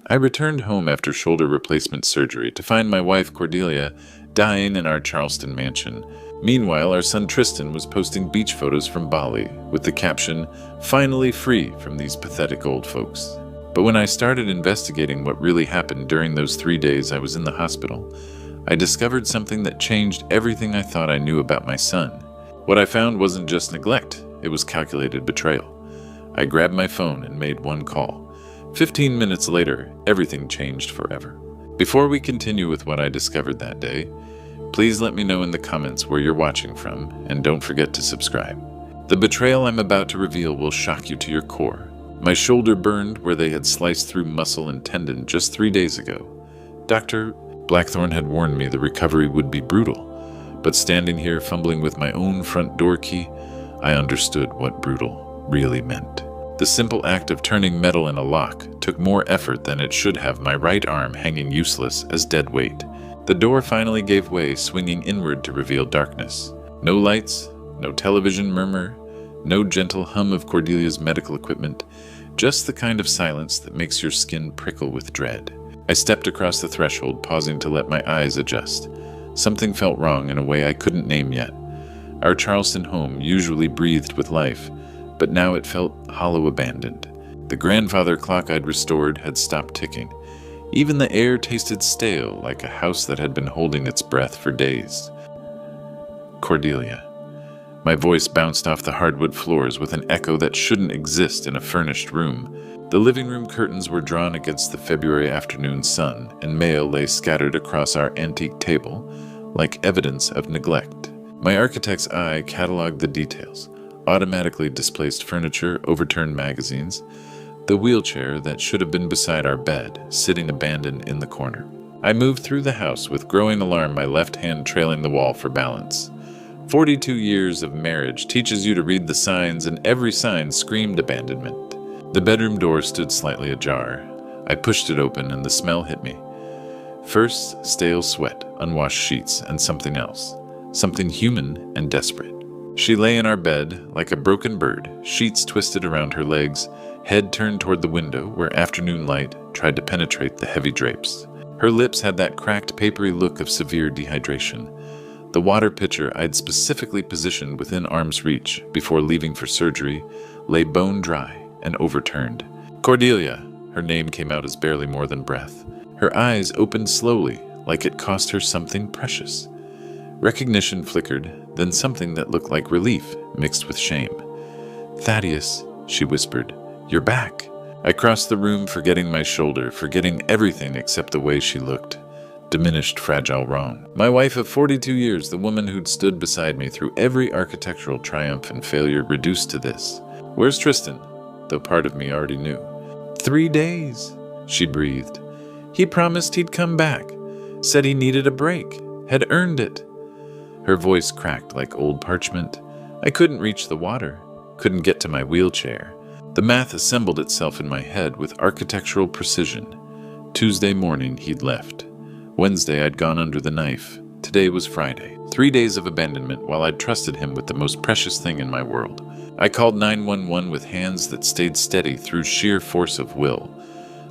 I returned home after shoulder replacement surgery to find my wife Cordelia dying in our Charleston mansion. Meanwhile, our son Tristan was posting beach photos from Bali with the caption, "Finally free from these pathetic old folks." But when I started investigating what really happened during those 3 days I was in the hospital, I discovered something that changed everything I thought I knew about my son. What I found wasn't just neglect, it was calculated betrayal. I grabbed my phone and made one call. 15 minutes later, everything changed forever. Before we continue with what I discovered that day, please let me know in the comments where you're watching from, and don't forget to subscribe. The betrayal I'm about to reveal will shock you to your core. My shoulder burned where they had sliced through muscle and tendon just 3 days ago. Dr. Blackthorne had warned me the recovery would be brutal, but standing here fumbling with my own front door key, I understood what brutal really meant. The simple act of turning metal in a lock took more effort than it should have, my right arm hanging useless as dead weight. The door finally gave way, swinging inward to reveal darkness. No lights, no television murmur, no gentle hum of Cordelia's medical equipment, just the kind of silence that makes your skin prickle with dread. I stepped across the threshold, pausing to let my eyes adjust. Something felt wrong in a way I couldn't name yet. Our Charleston home usually breathed with life, but now it felt hollow, abandoned. The grandfather clock I'd restored had stopped ticking. Even the air tasted stale, like a house that had been holding its breath for days. Cordelia. My voice bounced off the hardwood floors with an echo that shouldn't exist in a furnished room. The living room curtains were drawn against the February afternoon sun, and mail lay scattered across our antique table, like evidence of neglect. My architect's eye cataloged the details: automatically displaced furniture, overturned magazines, the wheelchair that should have been beside our bed, sitting abandoned in the corner. I moved through the house with growing alarm, my left hand trailing the wall for balance. 42 years of marriage teaches you to read the signs, and every sign screamed abandonment. The bedroom door stood slightly ajar. I pushed it open and the smell hit me. First, stale sweat, unwashed sheets, and something else. Something human and desperate. She lay in our bed like a broken bird, sheets twisted around her legs, head turned toward the window where afternoon light tried to penetrate the heavy drapes. Her lips had that cracked, papery look of severe dehydration. The water pitcher I'd specifically positioned within arm's reach before leaving for surgery lay bone dry and overturned. Cordelia, her name came out as barely more than breath. Her eyes opened slowly, like it cost her something precious. Recognition flickered, then something that looked like relief mixed with shame. "Thaddeus," she whispered, "you're back." I crossed the room, forgetting my shoulder, forgetting everything except the way she looked. Diminished, fragile, wrong. My wife of 42 years, the woman who'd stood beside me through every architectural triumph and failure, reduced to this. "Where's Tristan?" Though part of me already knew. 3 days, she breathed. "He promised he'd come back. Said he needed a break. Had earned it." Her voice cracked like old parchment. I couldn't reach the water. Couldn't get to my wheelchair. The math assembled itself in my head with architectural precision. Tuesday morning, he'd left. Wednesday, I'd gone under the knife. Today was Friday. 3 days of abandonment while I'd trusted him with the most precious thing in my world. I called 911 with hands that stayed steady through sheer force of will.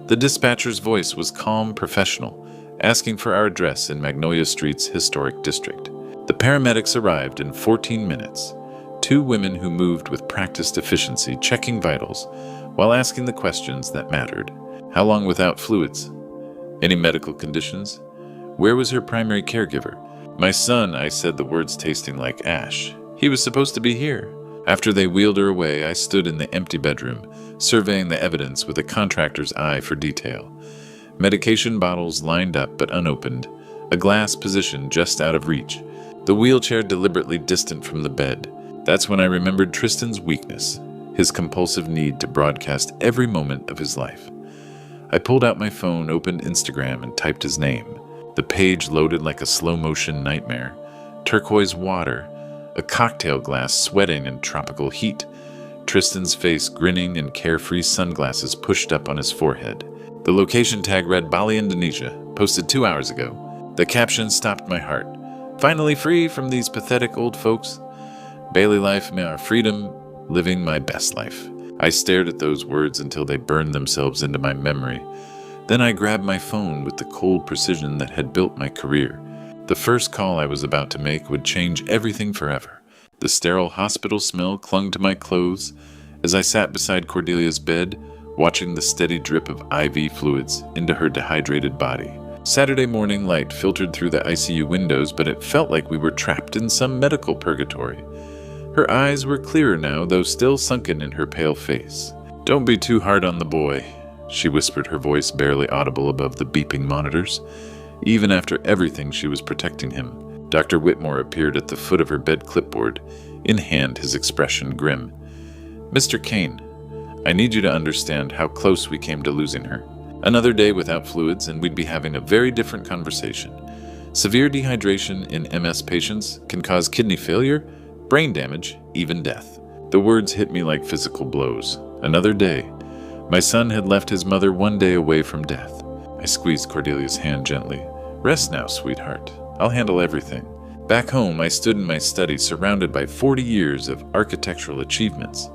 The dispatcher's voice was calm, professional, asking for our address in Magnolia Street's historic district. The paramedics arrived in 14 minutes. 2 women who moved with practiced efficiency, checking vitals while asking the questions that mattered. How long without fluids? Any medical conditions? Where was her primary caregiver? My son, I said, the words tasting like ash. He was supposed to be here. After they wheeled her away, I stood in the empty bedroom, surveying the evidence with a contractor's eye for detail. Medication bottles lined up but unopened, a glass positioned just out of reach, the wheelchair deliberately distant from the bed. That's when I remembered Tristan's weakness, his compulsive need to broadcast every moment of his life. I pulled out my phone, opened Instagram, and typed his name. The page loaded like a slow-motion nightmare. Turquoise water, a cocktail glass sweating in tropical heat, Tristan's face grinning and carefree, sunglasses pushed up on his forehead. The location tag read Bali, Indonesia, posted 2 hours ago. The caption stopped my heart. "Finally free from these pathetic old folks. Bailey life, may our freedom, living my best life." I stared at those words until they burned themselves into my memory. Then I grabbed my phone with the cold precision that had built my career. The first call I was about to make would change everything forever. The sterile hospital smell clung to my clothes as I sat beside Cordelia's bed, watching the steady drip of IV fluids into her dehydrated body. Saturday morning light filtered through the ICU windows, but it felt like we were trapped in some medical purgatory. Her eyes were clearer now, though still sunken in her pale face. "Don't be too hard on the boy," she whispered, her voice barely audible above the beeping monitors. Even after everything, she was protecting him. Dr. Whitmore appeared at the foot of her bed clipboard, in hand, his expression grim. "Mr. Kane, I need you to understand how close we came to losing her. Another day without fluids, and we'd be having a very different conversation. Severe dehydration in MS patients can cause kidney failure, brain damage, even death." The words hit me like physical blows. Another day. My son had left his mother one day away from death. I squeezed Cordelia's hand gently. "Rest now, sweetheart. I'll handle everything." Back home, I stood in my study surrounded by 40 years of architectural achievements,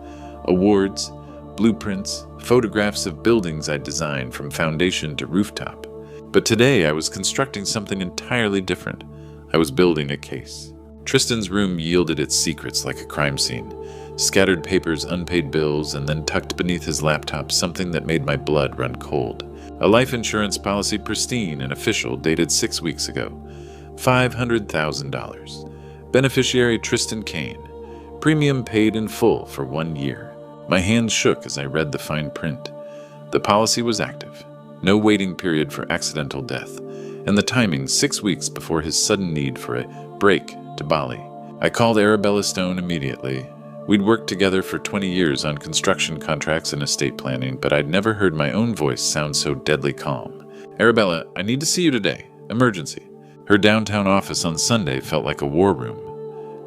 awards, blueprints, photographs of buildings I designed from foundation to rooftop. But today I was constructing something entirely different. I was building a case. Tristan's room yielded its secrets like a crime scene. Scattered papers, unpaid bills, and then tucked beneath his laptop something that made my blood run cold. A life insurance policy, pristine and official, dated 6 weeks ago. $500,000. Beneficiary Tristan Kane. Premium paid in full for 1 year. My hands shook as I read the fine print. The policy was active. No waiting period for accidental death. And the timing 6 weeks before his sudden need for a break to Bali. I called Arabella Stone immediately. We'd worked together for 20 years on construction contracts and estate planning, but I'd never heard my own voice sound so deadly calm. "Arabella, I need to see you today. Emergency." Her downtown office on Sunday felt like a war room.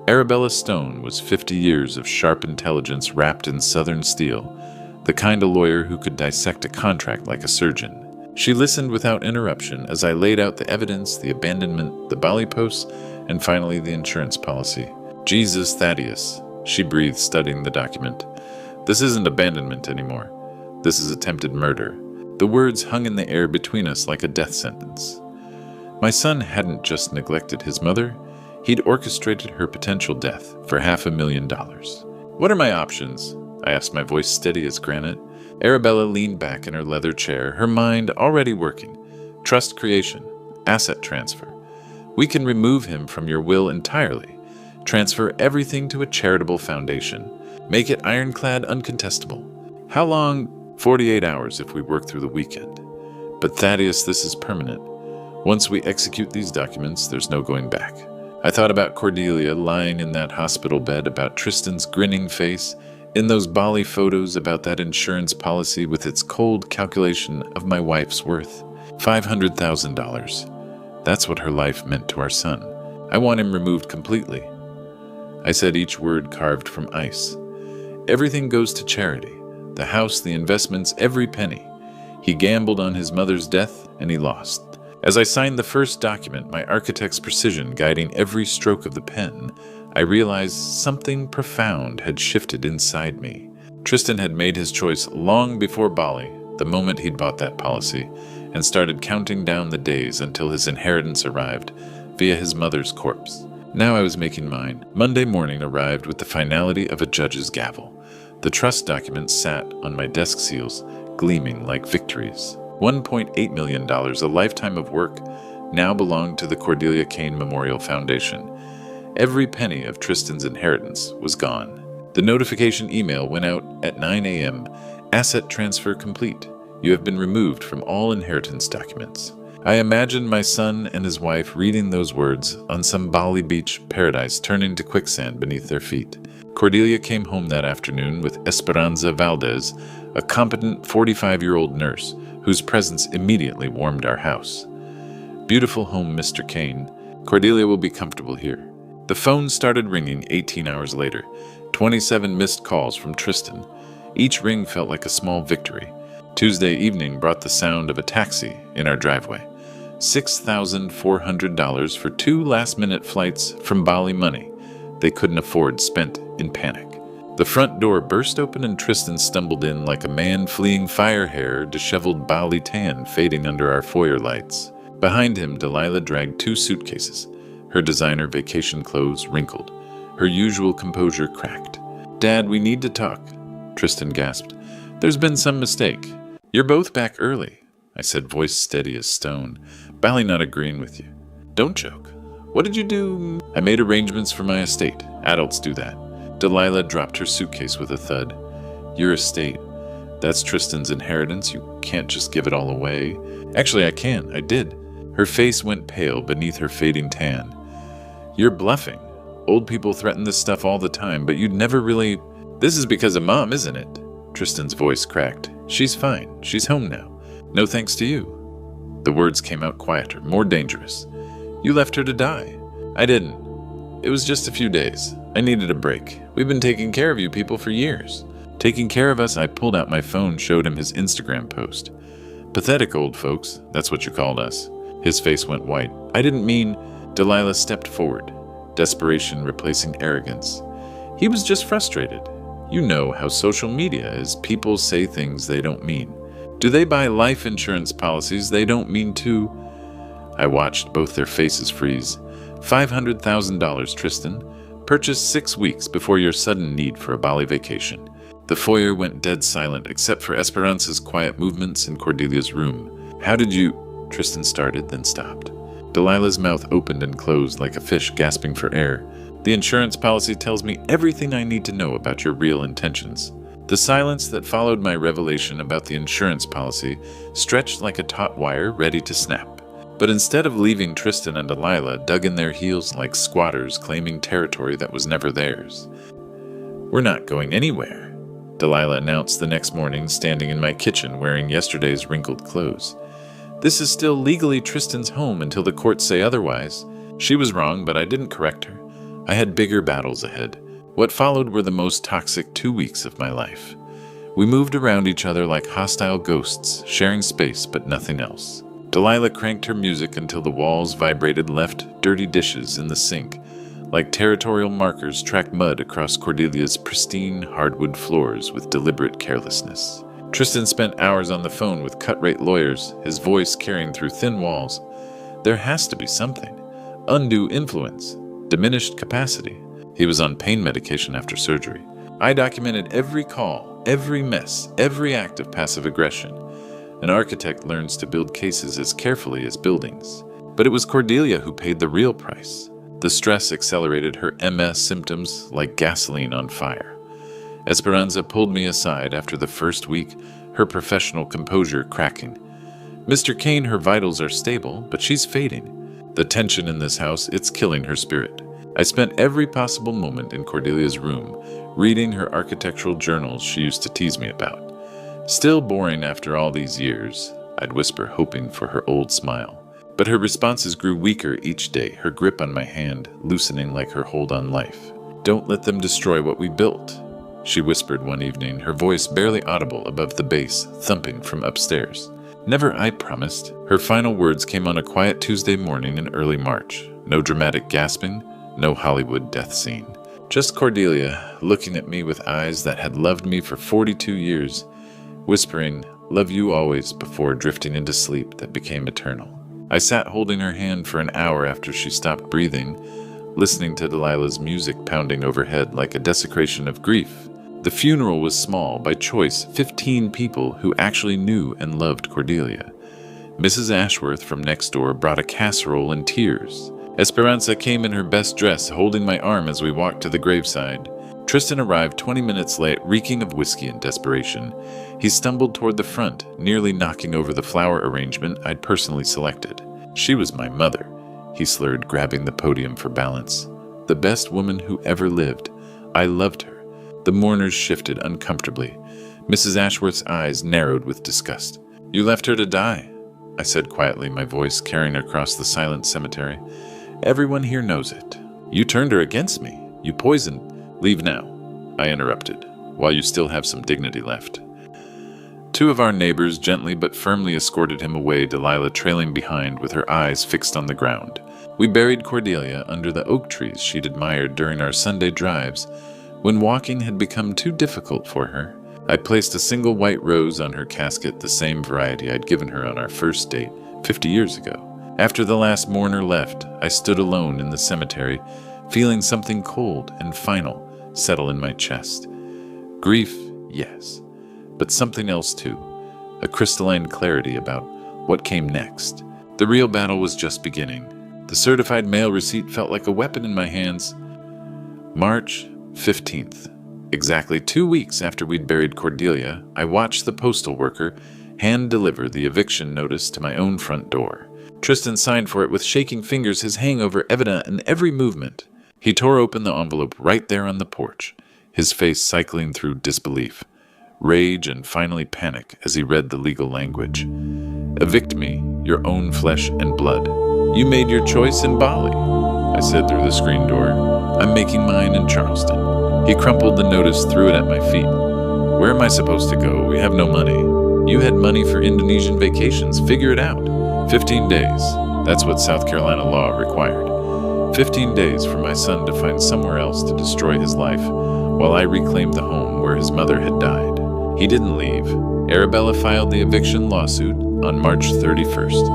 Arabella Stone was 50 years of sharp intelligence wrapped in southern steel, the kind of lawyer who could dissect a contract like a surgeon. She listened without interruption as I laid out the evidence, the abandonment, the Bali posts, and finally the insurance policy. "Jesus, Thaddeus," she breathed, studying the document. "This isn't abandonment anymore. This is attempted murder." The words hung in the air between us like a death sentence. My son hadn't just neglected his mother, he'd orchestrated her potential death for $500,000. "What are my options?" I asked, my voice steady as granite. Arabella leaned back in her leather chair, her mind already working. "Trust creation, asset transfer. We can remove him from your will entirely. Transfer everything to a charitable foundation. Make it ironclad, uncontestable. How long? 48 hours if we work through the weekend. But Thaddeus, this is permanent. Once we execute these documents, there's no going back." I thought about Cordelia lying in that hospital bed, about Tristan's grinning face, in those Bali photos, about that insurance policy with its cold calculation of my wife's worth. $500,000. That's what her life meant to our son. I want him removed completely. I said each word carved from ice. Everything goes to charity. The house, the investments, every penny. He gambled on his mother's death, and he lost. As I signed the first document, my architect's precision guiding every stroke of the pen, I realized something profound had shifted inside me. Tristan had made his choice long before Bali, the moment he'd bought that policy, and started counting down the days until his inheritance arrived via his mother's corpse. Now I was making mine. Monday morning arrived with the finality of a judge's gavel. The trust documents sat on my desk seals, gleaming like victories. $1.8 million, a lifetime of work, now belonged to the Cordelia Kane Memorial Foundation. Every penny of Tristan's inheritance was gone. The notification email went out at 9 a.m. Asset transfer complete. You have been removed from all inheritance documents. I imagined my son and his wife reading those words on some Bali beach paradise turning to quicksand beneath their feet. Cordelia came home that afternoon with Esperanza Valdez, a competent 45-year-old nurse whose presence immediately warmed our house. "Beautiful home, Mr. Kane. Cordelia will be comfortable here." The phone started ringing 18 hours later, 27 missed calls from Tristan. Each ring felt like a small victory. Tuesday evening brought the sound of a taxi in our driveway. $6,400 for 2 last-minute flights from Bali, money they couldn't afford, spent in panic. The front door burst open and Tristan stumbled in like a man fleeing fire hair, disheveled Bali tan fading under our foyer lights. Behind him, Delilah dragged 2 suitcases, her designer vacation clothes wrinkled, her usual composure cracked. "Dad, we need to talk," Tristan gasped. "There's been some mistake." "You're both back early," I said, voice steady as stone. Bali not agreeing with you. "Don't joke. What did you do?" "I made arrangements for my estate. Adults do that." Delilah dropped her suitcase with a thud. "Your estate? That's Tristan's inheritance. You can't just give it all away." "Actually, I can. I did." Her face went pale beneath her fading tan. "You're bluffing. Old people threaten this stuff all the time, but you'd never really—" "This is because of Mom, isn't it?" Tristan's voice cracked. "She's fine. She's home now. No thanks to you." The words came out quieter, more dangerous. "You left her to die." "I didn't. It was just a few days. I needed a break. We've been taking care of you people for years." "Taking care of us?" I pulled out my phone, showed him his Instagram post. "Pathetic old folks, that's what you called us." His face went white. "I didn't mean—" Delilah stepped forward, desperation replacing arrogance. "He was just frustrated. You know how social media is. People say things they don't mean. Do they buy life insurance policies they don't mean to?" I watched both their faces freeze. $500,000, Tristan. Purchased 6 weeks before your sudden need for a Bali vacation. The foyer went dead silent except for Esperanza's quiet movements in Cordelia's room. "How did you—" Tristan started, then stopped. Delilah's mouth opened and closed like a fish gasping for air. "The insurance policy tells me everything I need to know about your real intentions." The silence that followed my revelation about the insurance policy stretched like a taut wire ready to snap. But instead of leaving, Tristan and Delilah dug in their heels like squatters claiming territory that was never theirs. "We're not going anywhere," Delilah announced the next morning, standing in my kitchen wearing yesterday's wrinkled clothes. "This is still legally Tristan's home until the courts say otherwise." She was wrong, but I didn't correct her. I had bigger battles ahead. What followed were the most toxic 2 weeks of my life. We moved around each other like hostile ghosts, sharing space but nothing else. Delilah cranked her music until the walls vibrated, left dirty dishes in the sink, like territorial markers tracked mud across Cordelia's pristine hardwood floors with deliberate carelessness. Tristan spent hours on the phone with cut-rate lawyers, his voice carrying through thin walls. There has to be something. Undue influence. Diminished capacity. He was on pain medication after surgery. I documented every call, every mess, every act of passive aggression. An architect learns to build cases as carefully as buildings. But it was Cordelia who paid the real price. The stress accelerated her MS symptoms like gasoline on fire. Esperanza pulled me aside after the first week, her professional composure cracking. "Mr. Kane, her vitals are stable, but she's fading. The tension in this house, it's killing her spirit." I spent every possible moment in Cordelia's room, reading her architectural journals she used to tease me about. "Still boring after all these years," I'd whisper, hoping for her old smile. But her responses grew weaker each day, her grip on my hand loosening like her hold on life. "Don't let them destroy what we built," she whispered one evening, her voice barely audible above the bass thumping from upstairs. "Never, I promised." Her final words came on a quiet Tuesday morning in early March. No dramatic gasping, no Hollywood death scene. Just Cordelia, looking at me with eyes that had loved me for 42 years, whispering, "Love you always," before drifting into sleep that became eternal. I sat holding her hand for an hour after she stopped breathing, listening to Delilah's music pounding overhead like a desecration of grief. The funeral was small, by choice, 15 people who actually knew and loved Cordelia. Mrs. Ashworth from next door brought a casserole and tears. Esperanza came in her best dress, holding my arm as we walked to the graveside. Tristan arrived 20 minutes late, reeking of whiskey and desperation. He stumbled toward the front, nearly knocking over the flower arrangement I'd personally selected. "She was my mother," he slurred, grabbing the podium for balance. "The best woman who ever lived. I loved her." The mourners shifted uncomfortably. Mrs. Ashworth's eyes narrowed with disgust. "You left her to die," I said quietly, my voice carrying across the silent cemetery. "Everyone here knows it. You turned her against me. You poisoned—" "Leave now," I interrupted, "while you still have some dignity left." 2 of our neighbors gently but firmly escorted him away, Delilah trailing behind with her eyes fixed on the ground. We buried Cordelia under the oak trees she'd admired during our Sunday drives, When walking had become too difficult for her, I placed a single white rose on her casket, the same variety I'd given her on our first date 50 years ago. After the last mourner left, I stood alone in the cemetery, feeling something cold and final settle in my chest. Grief, yes, but something else too, a crystalline clarity about what came next. The real battle was just beginning. The certified mail receipt felt like a weapon in my hands. March 15th. Exactly 2 weeks after we'd buried Cordelia, I watched the postal worker hand-deliver the eviction notice to my own front door. Tristan signed for it with shaking fingers, his hangover evident in every movement. He tore open the envelope right there on the porch, his face cycling through disbelief, rage, and finally panic as he read the legal language. "Evict me, your own flesh and blood. You made your choice in Bali," I said through the screen door. "I'm making mine in Charleston." He crumpled the notice, threw it at my feet. "Where am I supposed to go? We have no money." "You had money for Indonesian vacations. Figure it out." 15 days. That's what South Carolina law required. 15 days for my son to find somewhere else to destroy his life, while I reclaimed the home where his mother had died. He didn't leave. Arabella filed the eviction lawsuit on March 31st,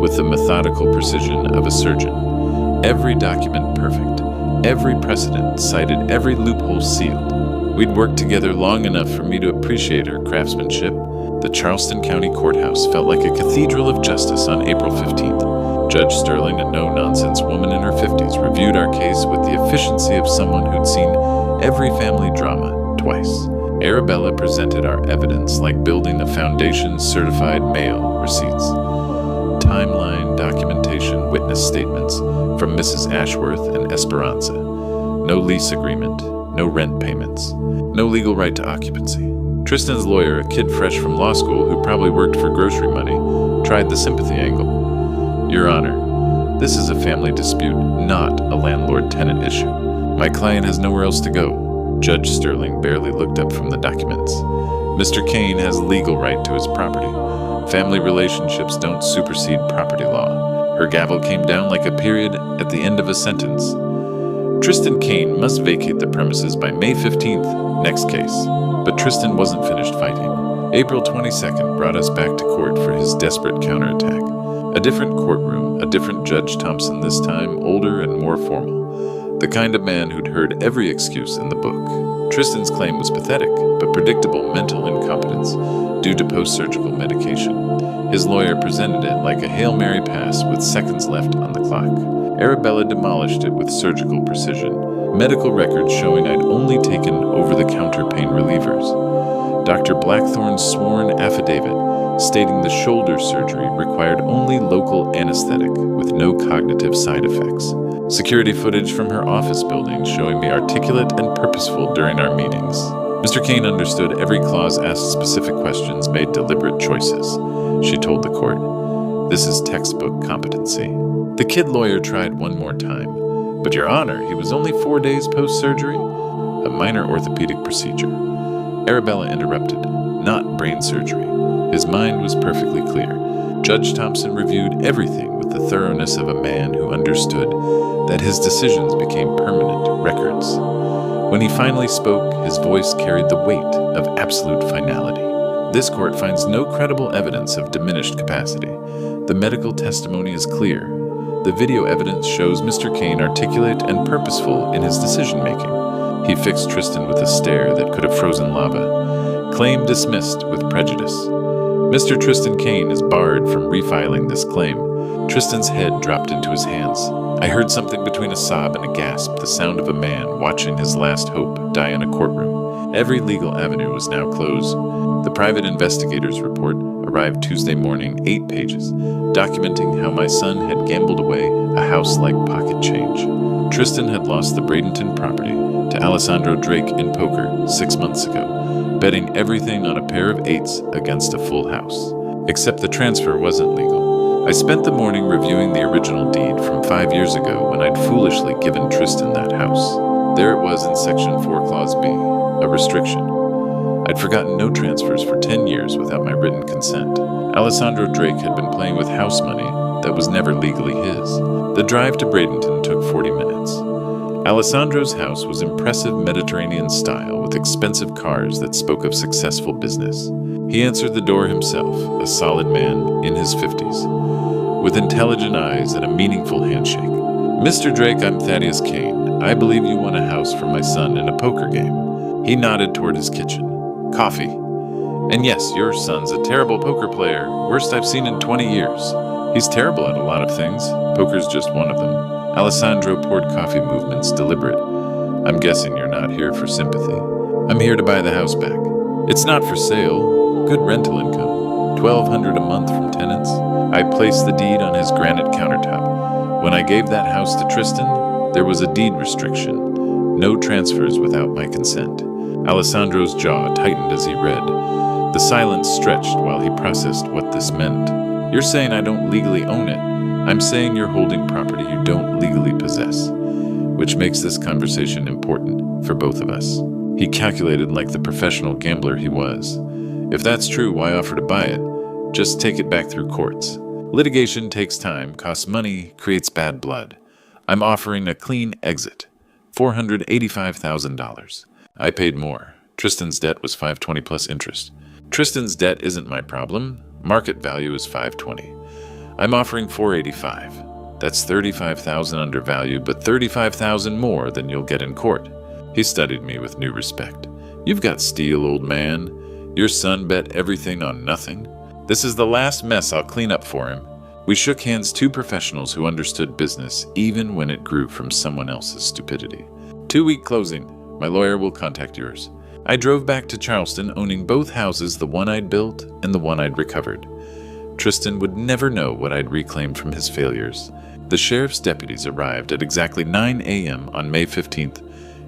with the methodical precision of a surgeon. Every document perfect. Every precedent cited, every loophole sealed. We'd worked together long enough for me to appreciate her craftsmanship. The Charleston County Courthouse felt like a cathedral of justice on April 15th. Judge Sterling, a no-nonsense woman in her 50s, reviewed our case with the efficiency of someone who'd seen every family drama twice. Arabella presented our evidence like building a foundation, certified mail receipts, timeline, documentation, witness statements from Mrs. Ashworth and Esperanza. No lease agreement, no rent payments, no legal right to occupancy. Tristan's lawyer, a kid fresh from law school who probably worked for grocery money, tried the sympathy angle. "Your Honor, this is a family dispute, not a landlord-tenant issue. My client has nowhere else to go." Judge Sterling barely looked up from the documents. "Mr. Kane has legal right to his property. Family relationships don't supersede property law." Her gavel came down like a period at the end of a sentence. "Tristan Kane must vacate the premises by May 15th, next case." But Tristan wasn't finished fighting. April 22nd brought us back to court for his desperate counterattack. A different courtroom, a different Judge Thompson this time, older and more formal. The kind of man who'd heard every excuse in the book. Tristan's claim was pathetic, but predictable mental incompetence due to post-surgical medication. His lawyer presented it like a Hail Mary pass with seconds left on the clock. Arabella demolished it with surgical precision. Medical records showing I'd only taken over-the-counter pain relievers. Dr. Blackthorne's sworn affidavit stating the shoulder surgery required only local anesthetic with no cognitive side effects. Security footage from her office building showing me articulate and purposeful during our meetings. Mr. Kane understood every clause, asked specific questions, made deliberate choices. She told the court, "This is textbook competency." The kid lawyer tried one more time. "But Your Honor, he was only 4 days post-surgery. A minor orthopedic procedure." Arabella interrupted. "Not brain surgery." His mind was perfectly clear. Judge Thompson reviewed everything with the thoroughness of a man who understood that his decisions became permanent records. When he finally spoke, his voice carried the weight of absolute finality. "This court finds no credible evidence of diminished capacity. The medical testimony is clear. The video evidence shows Mr. Kane articulate and purposeful in his decision-making." He fixed Tristan with a stare that could have frozen lava. "Claim dismissed with prejudice. Mr. Tristan Kane is barred from refiling this claim." Tristan's head dropped into his hands. I heard something between a sob and a gasp, the sound of a man watching his last hope die in a courtroom. Every legal avenue was now closed. The private investigator's report arrived Tuesday morning, 8 pages, documenting how my son had gambled away a house like pocket change. Tristan had lost the Bradenton property to Alessandro Drake in poker 6 months ago, betting everything on a pair of eights against a full house. Except the transfer wasn't legal. I spent the morning reviewing the original deed from 5 years ago when I'd foolishly given Tristan that house. There it was in Section 4 Clause B, a restriction. I'd forgotten no transfers for 10 years without my written consent. Alessandro Drake had been playing with house money that was never legally his. The drive to Bradenton took 40 minutes. Alessandro's house was impressive Mediterranean style with expensive cars that spoke of successful business. He answered the door himself, a solid man in his 50s, with intelligent eyes and a meaningful handshake. "Mr. Drake, I'm Thaddeus Kane. I believe you won a house for my son in a poker game." He nodded toward his kitchen. "Coffee. And yes, your son's a terrible poker player, worst I've seen in 20 years. He's terrible at a lot of things. Poker's just one of them." Alessandro poured coffee movements deliberate. "I'm guessing you're not here for sympathy." "I'm here to buy the house back. It's not for sale. Good rental income. $1,200 a month from tenants." I placed the deed on his granite countertop. "When I gave that house to Tristan, there was a deed restriction. No transfers without my consent." Alessandro's jaw tightened as he read. The silence stretched while he processed what this meant. "You're saying I don't legally own it. I'm saying you're holding property you don't legally possess, which makes this conversation important for both of us." He calculated like the professional gambler he was. "If that's true, why offer to buy it? Just take it back through courts. Litigation takes time, costs money, creates bad blood. I'm offering a clean exit. $485,000. I paid more. Tristan's debt was $520 plus interest. Tristan's debt isn't my problem. Market value is $520. I'm offering $485. That's $35,000 undervalued, but $35,000 more than you'll get in court." He studied me with new respect. "You've got steel, old man. Your son bet everything on nothing. This is the last mess I'll clean up for him." We shook hands, two professionals who understood business, even when it grew from someone else's stupidity. 2-week closing. My lawyer will contact yours. I drove back to Charleston, owning both houses, the one I'd built and the one I'd recovered. Tristan would never know what I'd reclaimed from his failures. The sheriff's deputies arrived at exactly 9 a.m. on May 15th,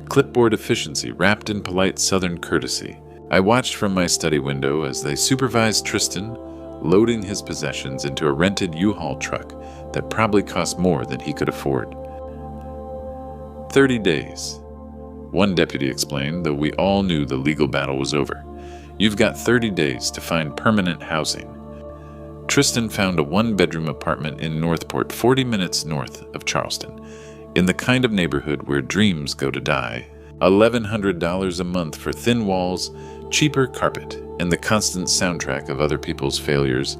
clipboard efficiency wrapped in polite Southern courtesy. I watched from my study window as they supervised Tristan, loading his possessions into a rented U-Haul truck that probably cost more than he could afford. 30 days. One deputy explained, though we all knew the legal battle was over. "You've got 30 days to find permanent housing." Tristan found a one-bedroom apartment in Northport, 40 minutes north of Charleston, in the kind of neighborhood where dreams go to die. $1,100 a month for thin walls, cheaper carpet, and the constant soundtrack of other people's failures,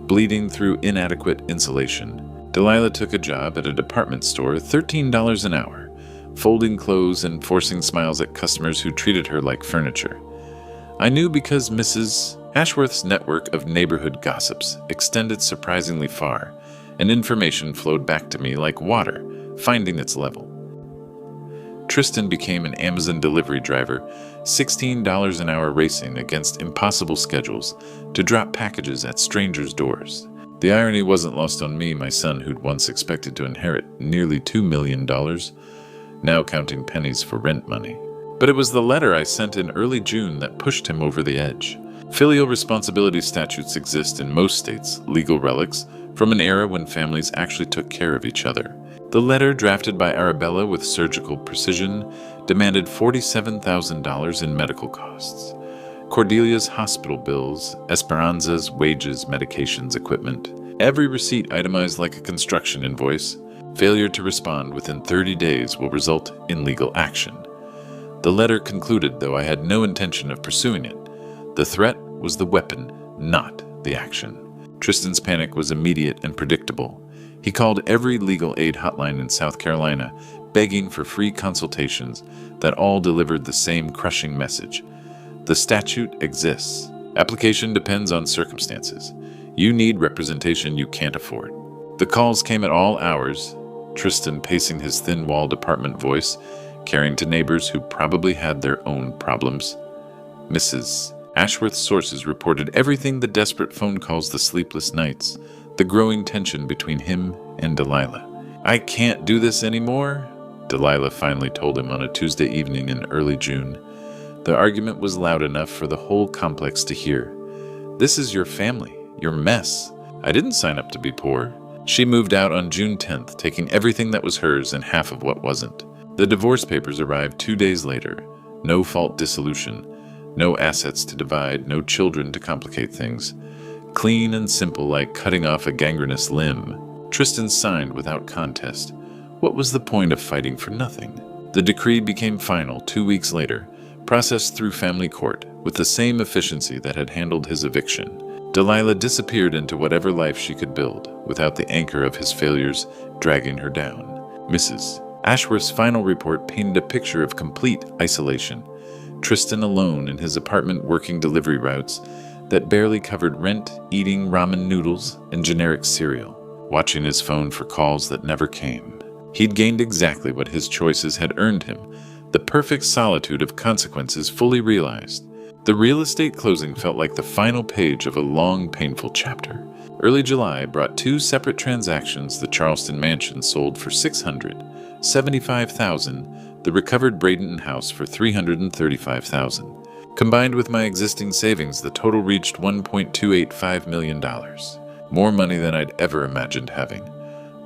bleeding through inadequate insulation. Delilah took a job at a department store, $13 an hour, folding clothes and forcing smiles at customers who treated her like furniture. I knew because Mrs. Ashworth's network of neighborhood gossips extended surprisingly far, and information flowed back to me like water, finding its level. Tristan became an Amazon delivery driver, $16 an hour racing against impossible schedules to drop packages at strangers' doors. The irony wasn't lost on me, my son, who'd once expected to inherit nearly $2 million, now counting pennies for rent money. But it was the letter I sent in early June that pushed him over the edge. Filial responsibility statutes exist in most states, legal relics from an era when families actually took care of each other. The letter, drafted by Arabella with surgical precision, demanded $47,000 in medical costs, Cordelia's hospital bills, Esperanza's wages, medications, equipment. Every receipt itemized like a construction invoice. Failure to respond within 30 days will result in legal action. The letter concluded, though I had no intention of pursuing it. The threat was the weapon, not the action. Tristan's panic was immediate and predictable. He called every legal aid hotline in South Carolina, begging for free consultations that all delivered the same crushing message. The statute exists. Application depends on circumstances. You need representation you can't afford. The calls came at all hours, Tristan pacing his thin-walled apartment voice, carrying to neighbors who probably had their own problems. Mrs. Ashworth's sources reported everything: the desperate phone calls, the sleepless nights, the growing tension between him and Delilah. "I can't do this anymore," Delilah finally told him on a Tuesday evening in early June. The argument was loud enough for the whole complex to hear. "This is your family, your mess. I didn't sign up to be poor." She moved out on June 10th, taking everything that was hers and half of what wasn't. The divorce papers arrived 2 days later. No fault dissolution, no assets to divide, no children to complicate things. Clean and simple, like cutting off a gangrenous limb. Tristan signed without contest. What was the point of fighting for nothing? The decree became final 2 weeks later, processed through family court with the same efficiency that had handled his eviction. Delilah disappeared into whatever life she could build, without the anchor of his failures dragging her down. Mrs. Ashworth's final report painted a picture of complete isolation. Tristan alone in his apartment working delivery routes that barely covered rent, eating ramen noodles and generic cereal, watching his phone for calls that never came. He'd gained exactly what his choices had earned him, the perfect solitude of consequences fully realized. The real estate closing felt like the final page of a long, painful chapter. Early July brought 2 separate transactions. The Charleston mansion sold for $675,000, the recovered Bradenton house for $335,000. Combined with my existing savings, the total reached $1.285 million. More money than I'd ever imagined having.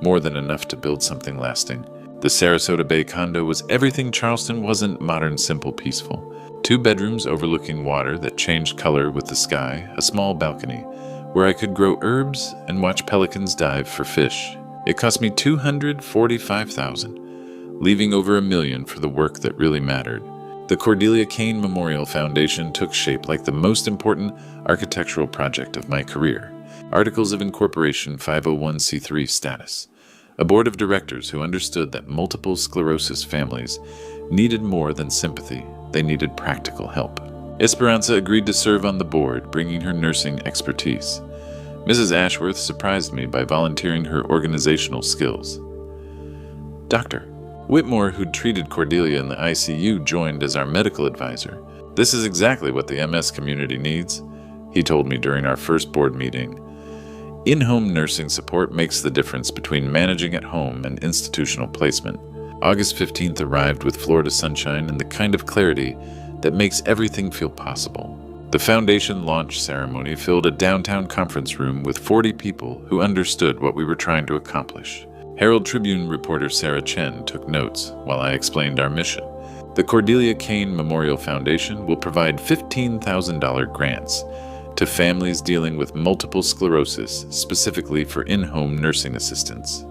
More than enough to build something lasting. The Sarasota Bay condo was everything Charleston wasn't: modern, simple, peaceful. 2 bedrooms overlooking water that changed color with the sky, a small balcony where I could grow herbs and watch pelicans dive for fish. It cost me $245,000, leaving over $1 million for the work that really mattered. The Cordelia Kane Memorial Foundation took shape like the most important architectural project of my career. Articles of Incorporation, 501c3 status. A board of directors who understood that multiple sclerosis families needed more than sympathy. They needed practical help. Esperanza agreed to serve on the board, bringing her nursing expertise. Mrs. Ashworth surprised me by volunteering her organizational skills. Dr. Whitmore, who'd treated Cordelia in the ICU, joined as our medical advisor. "This is exactly what the MS community needs," he told me during our first board meeting. In-home nursing support makes the difference between managing at home and institutional placement. August 15th arrived with Florida sunshine and the kind of clarity that makes everything feel possible. The foundation launch ceremony filled a downtown conference room with 40 people who understood what we were trying to accomplish. Herald Tribune reporter Sarah Chen took notes while I explained our mission. The Cordelia Kane Memorial Foundation will provide $15,000 grants to families dealing with multiple sclerosis, specifically for in-home nursing assistance.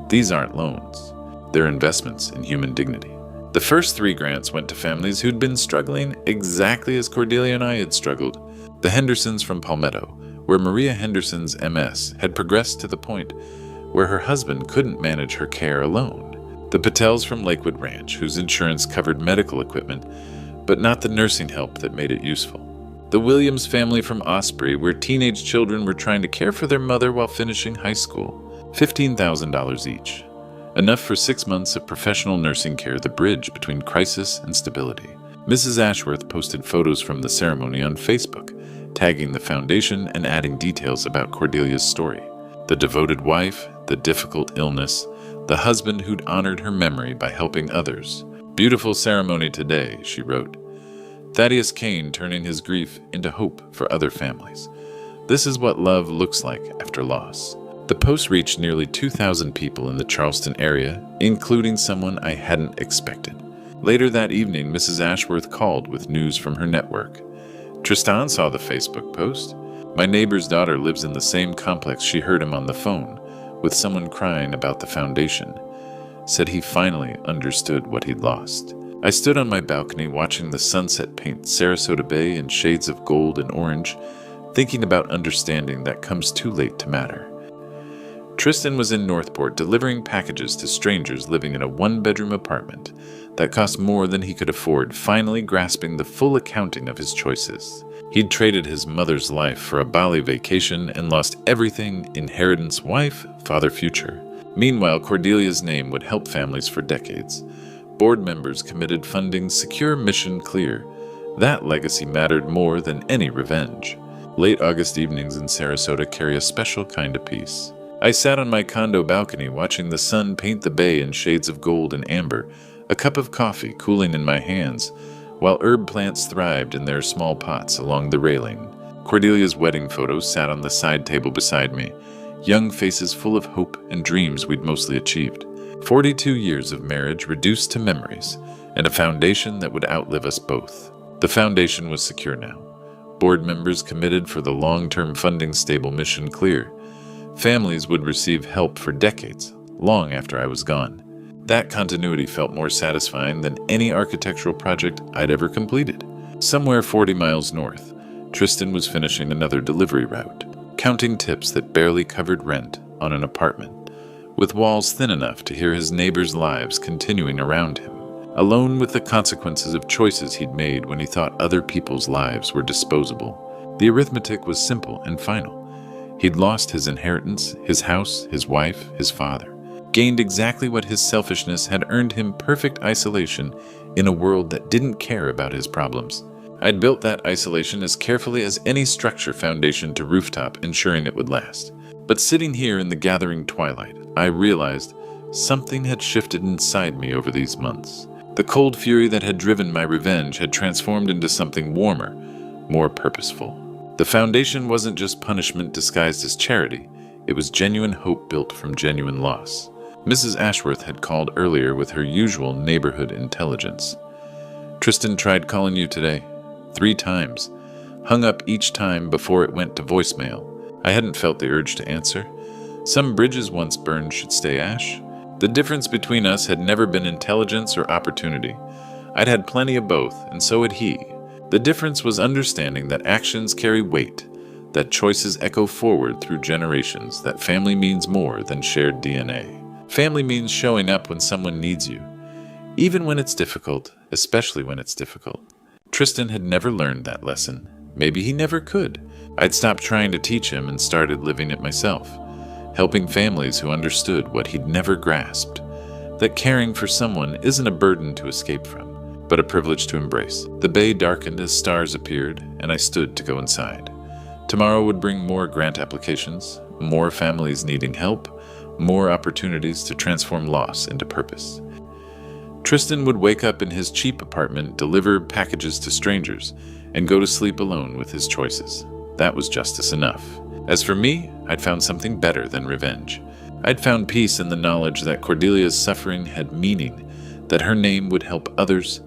These aren't loans. They're investments in human dignity. The first 3 grants went to families who'd been struggling exactly as Cordelia and I had struggled. The Hendersons from Palmetto, where Maria Henderson's MS had progressed to the point where her husband couldn't manage her care alone. The Patels from Lakewood Ranch, whose insurance covered medical equipment, but not the nursing help that made it useful. The Williams family from Osprey, where teenage children were trying to care for their mother while finishing high school. $15,000 each. Enough for 6 months of professional nursing care, the bridge between crisis and stability. Mrs. Ashworth posted photos from the ceremony on Facebook, tagging the foundation and adding details about Cordelia's story. The devoted wife, the difficult illness, the husband who'd honored her memory by helping others. "Beautiful ceremony today," she wrote. Thaddeus Kane turning his grief into hope for other families. This is what love looks like after loss. The post reached nearly 2,000 people in the Charleston area, including someone I hadn't expected. Later that evening, Mrs. Ashworth called with news from her network. "Tristan saw the Facebook post. My neighbor's daughter lives in the same complex. She heard him on the phone, with someone crying about the foundation. Said he finally understood what he'd lost." I stood on my balcony watching the sunset paint Sarasota Bay in shades of gold and orange, thinking about understanding that comes too late to matter. Tristan was in Northport delivering packages to strangers living in a 1-bedroom apartment that cost more than he could afford, finally grasping the full accounting of his choices. He'd traded his mother's life for a Bali vacation and lost everything: inheritance, wife, father, future. Meanwhile, Cordelia's name would help families for decades. Board members committed funding, secure, mission clear. That legacy mattered more than any revenge. Late August evenings in Sarasota carry a special kind of peace. I sat on my condo balcony watching the sun paint the bay in shades of gold and amber, a cup of coffee cooling in my hands, while herb plants thrived in their small pots along the railing. Cordelia's wedding photos sat on the side table beside me, young faces full of hope and dreams we'd mostly achieved. 42 years of marriage reduced to memories, and a foundation that would outlive us both. The foundation was secure now. Board members committed for the long-term funding, stable, mission clear. Families would receive help for decades, long after I was gone. That continuity felt more satisfying than any architectural project I'd ever completed. Somewhere 40 miles north, Tristan was finishing another delivery route, counting tips that barely covered rent on an apartment, with walls thin enough to hear his neighbors' lives continuing around him, alone with the consequences of choices he'd made when he thought other people's lives were disposable. The arithmetic was simple and final. He'd lost his inheritance, his house, his wife, his father, gained exactly what his selfishness had earned him: perfect isolation in a world that didn't care about his problems. I'd built that isolation as carefully as any structure foundation to rooftop, ensuring it would last. But sitting here in the gathering twilight, I realized something had shifted inside me over these months. The cold fury that had driven my revenge had transformed into something warmer, more purposeful. The foundation wasn't just punishment disguised as charity. It was genuine hope built from genuine loss. Mrs. Ashworth had called earlier with her usual neighborhood intelligence. "Tristan tried calling you today. 3 times. Hung up each time before it went to voicemail." I hadn't felt the urge to answer. Some bridges once burned should stay ash. The difference between us had never been intelligence or opportunity. I'd had plenty of both, and so had he. The difference was understanding that actions carry weight, that choices echo forward through generations, that family means more than shared DNA. Family means showing up when someone needs you, even when it's difficult, especially when it's difficult. Tristan had never learned that lesson. Maybe he never could. I'd stopped trying to teach him and started living it myself, helping families who understood what he'd never grasped, that caring for someone isn't a burden to escape from, but a privilege to embrace. The bay darkened as stars appeared, and I stood to go inside. Tomorrow would bring more grant applications, more families needing help, more opportunities to transform loss into purpose. Tristan would wake up in his cheap apartment, deliver packages to strangers, and go to sleep alone with his choices. That was justice enough. As for me, I'd found something better than revenge. I'd found peace in the knowledge that Cordelia's suffering had meaning, that her name would help others,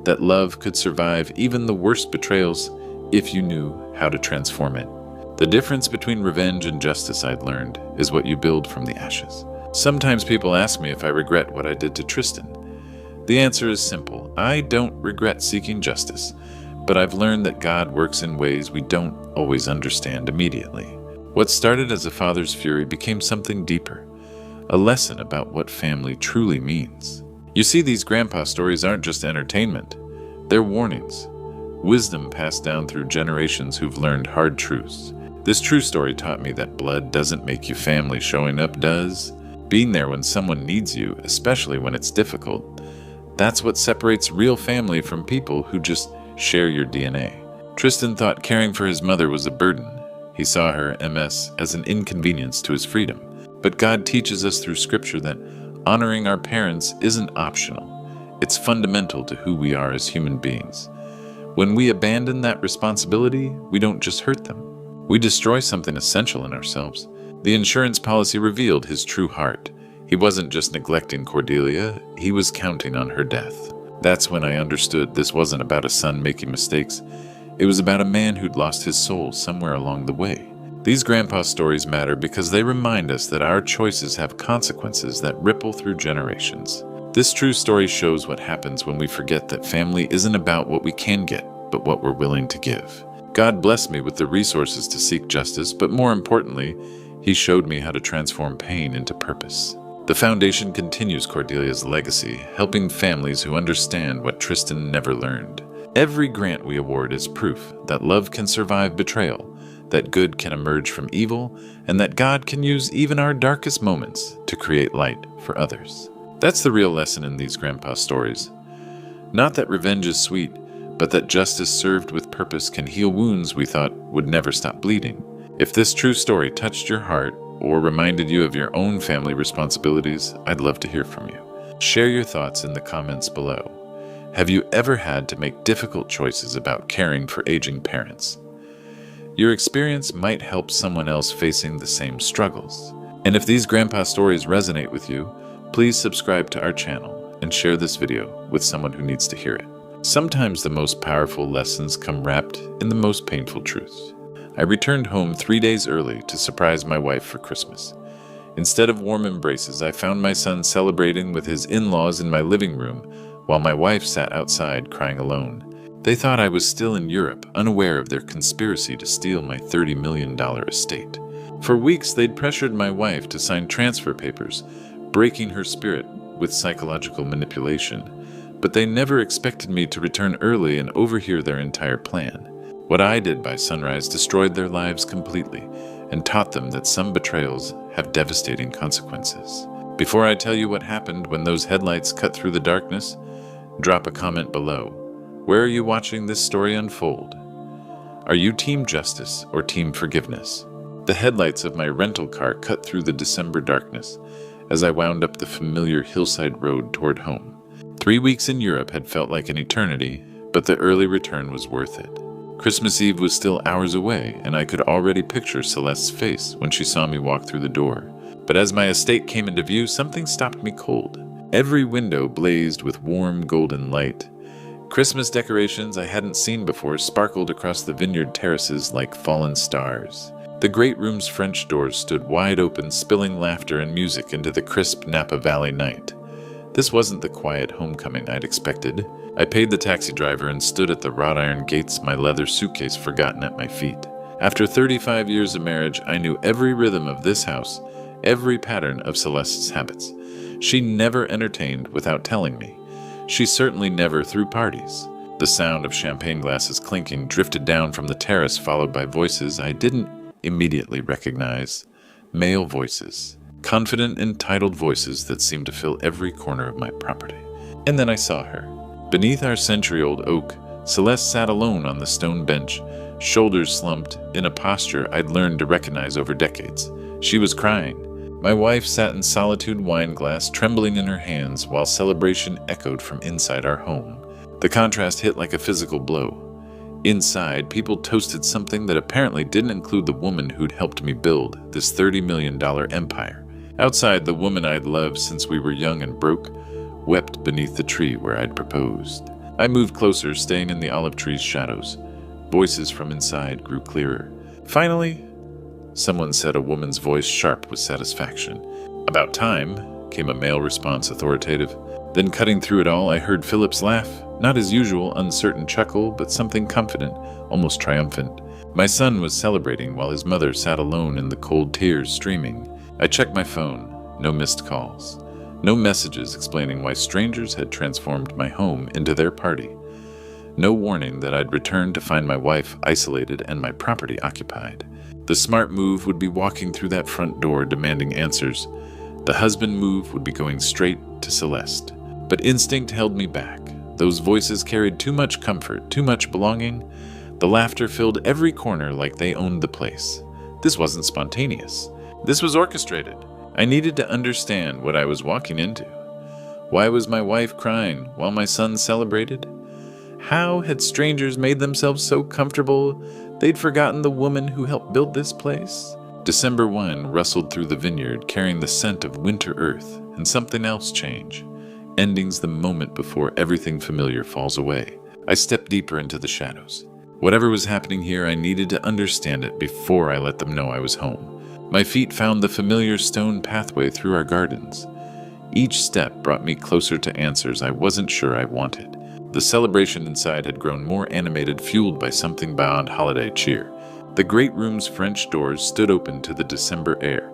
that love could survive even the worst betrayals if you knew how to transform it. The difference between revenge and justice, I'd learned, is what you build from the ashes. Sometimes people ask me if I regret what I did to Tristan. The answer is simple. I don't regret seeking justice, but I've learned that God works in ways we don't always understand immediately. What started as a father's fury became something deeper, a lesson about what family truly means. You see, these grandpa stories aren't just entertainment. They're warnings, wisdom passed down through generations who've learned hard truths. This true story taught me that blood doesn't make you family, showing up does. Being there when someone needs you, especially when it's difficult, that's what separates real family from people who just share your DNA. Tristan thought caring for his mother was a burden. He saw her MS as an inconvenience to his freedom. But God teaches us through Scripture that honoring our parents isn't optional. It's fundamental to who we are as human beings. When we abandon that responsibility, we don't just hurt them. We destroy something essential in ourselves. The insurance policy revealed his true heart. He wasn't just neglecting Cordelia, he was counting on her death. That's when I understood this wasn't about a son making mistakes. It was about a man who'd lost his soul somewhere along the way. These grandpa stories matter because they remind us that our choices have consequences that ripple through generations. This true story shows what happens when we forget that family isn't about what we can get, but what we're willing to give. God blessed me with the resources to seek justice, but more importantly, He showed me how to transform pain into purpose. The foundation continues Cordelia's legacy, helping families who understand what Tristan never learned. Every grant we award is proof that love can survive betrayal, that good can emerge from evil, and that God can use even our darkest moments to create light for others. That's the real lesson in these grandpa stories. Not that revenge is sweet, but that justice served with purpose can heal wounds we thought would never stop bleeding. If this true story touched your heart or reminded you of your own family responsibilities, I'd love to hear from you. Share your thoughts in the comments below. Have you ever had to make difficult choices about caring for aging parents? Your experience might help someone else facing the same struggles. And if these grandpa stories resonate with you, please subscribe to our channel and share this video with someone who needs to hear it. Sometimes the most powerful lessons come wrapped in the most painful truths. I returned home 3 days early to surprise my wife for Christmas. Instead of warm embraces, I found my son celebrating with his in-laws in my living room, while my wife sat outside crying alone. They thought I was still in Europe, unaware of their conspiracy to steal my $30 million estate. For weeks, they'd pressured my wife to sign transfer papers, breaking her spirit with psychological manipulation. But they never expected me to return early and overhear their entire plan. What I did by sunrise destroyed their lives completely and taught them that some betrayals have devastating consequences. Before I tell you what happened when those headlights cut through the darkness, drop a comment below. Where are you watching this story unfold? Are you Team Justice or Team Forgiveness? The headlights of my rental car cut through the December darkness as I wound up the familiar hillside road toward home. 3 weeks in Europe had felt like an eternity, but the early return was worth it. Christmas Eve was still hours away, and I could already picture Celeste's face when she saw me walk through the door. But as my estate came into view, something stopped me cold. Every window blazed with warm golden light. Christmas decorations I hadn't seen before sparkled across the vineyard terraces like fallen stars. The great room's French doors stood wide open, spilling laughter and music into the crisp Napa Valley night. This wasn't the quiet homecoming I'd expected. I paid the taxi driver and stood at the wrought iron gates, my leather suitcase forgotten at my feet. After 35 years of marriage, I knew every rhythm of this house, every pattern of Celeste's habits. She never entertained without telling me. She certainly never threw parties. The sound of champagne glasses clinking drifted down from the terrace, followed by voices I didn't immediately recognize. Male voices. Confident, entitled voices that seemed to fill every corner of my property. And then I saw her. Beneath our century-old oak, Celeste sat alone on the stone bench, shoulders slumped, in a posture I'd learned to recognize over decades. She was crying. My wife sat in solitude, wine glass trembling in her hands, while celebration echoed from inside our home. The contrast hit like a physical blow. Inside, people toasted something that apparently didn't include the woman who'd helped me build this $30 million empire. Outside, the woman I'd loved since we were young and broke wept beneath the tree where I'd proposed. I moved closer, staying in the olive tree's shadows. Voices from inside grew clearer. Finally, someone said, a woman's voice sharp with satisfaction. "About time," came a male response, authoritative. Then cutting through it all, I heard Philip's laugh. Not his usual uncertain chuckle, but something confident, almost triumphant. My son was celebrating while his mother sat alone in the cold tears streaming. I checked my phone. No missed calls. No messages explaining why strangers had transformed my home into their party. No warning that I'd return to find my wife isolated and my property occupied. The smart move would be walking through that front door demanding answers. The husband move would be going straight to Celeste. But instinct held me back. Those voices carried too much comfort, too much belonging. The laughter filled every corner like they owned the place. This wasn't spontaneous. This was orchestrated. I needed to understand what I was walking into. Why was my wife crying while my son celebrated? How had strangers made themselves so comfortable they'd forgotten the woman who helped build this place? December wine rustled through the vineyard, carrying the scent of winter earth, and something else changed. Ending's the moment before everything familiar falls away. I stepped deeper into the shadows. Whatever was happening here, I needed to understand it before I let them know I was home. My feet found the familiar stone pathway through our gardens. Each step brought me closer to answers I wasn't sure I wanted. The celebration inside had grown more animated, fueled by something beyond holiday cheer. The great room's French doors stood open to the December air.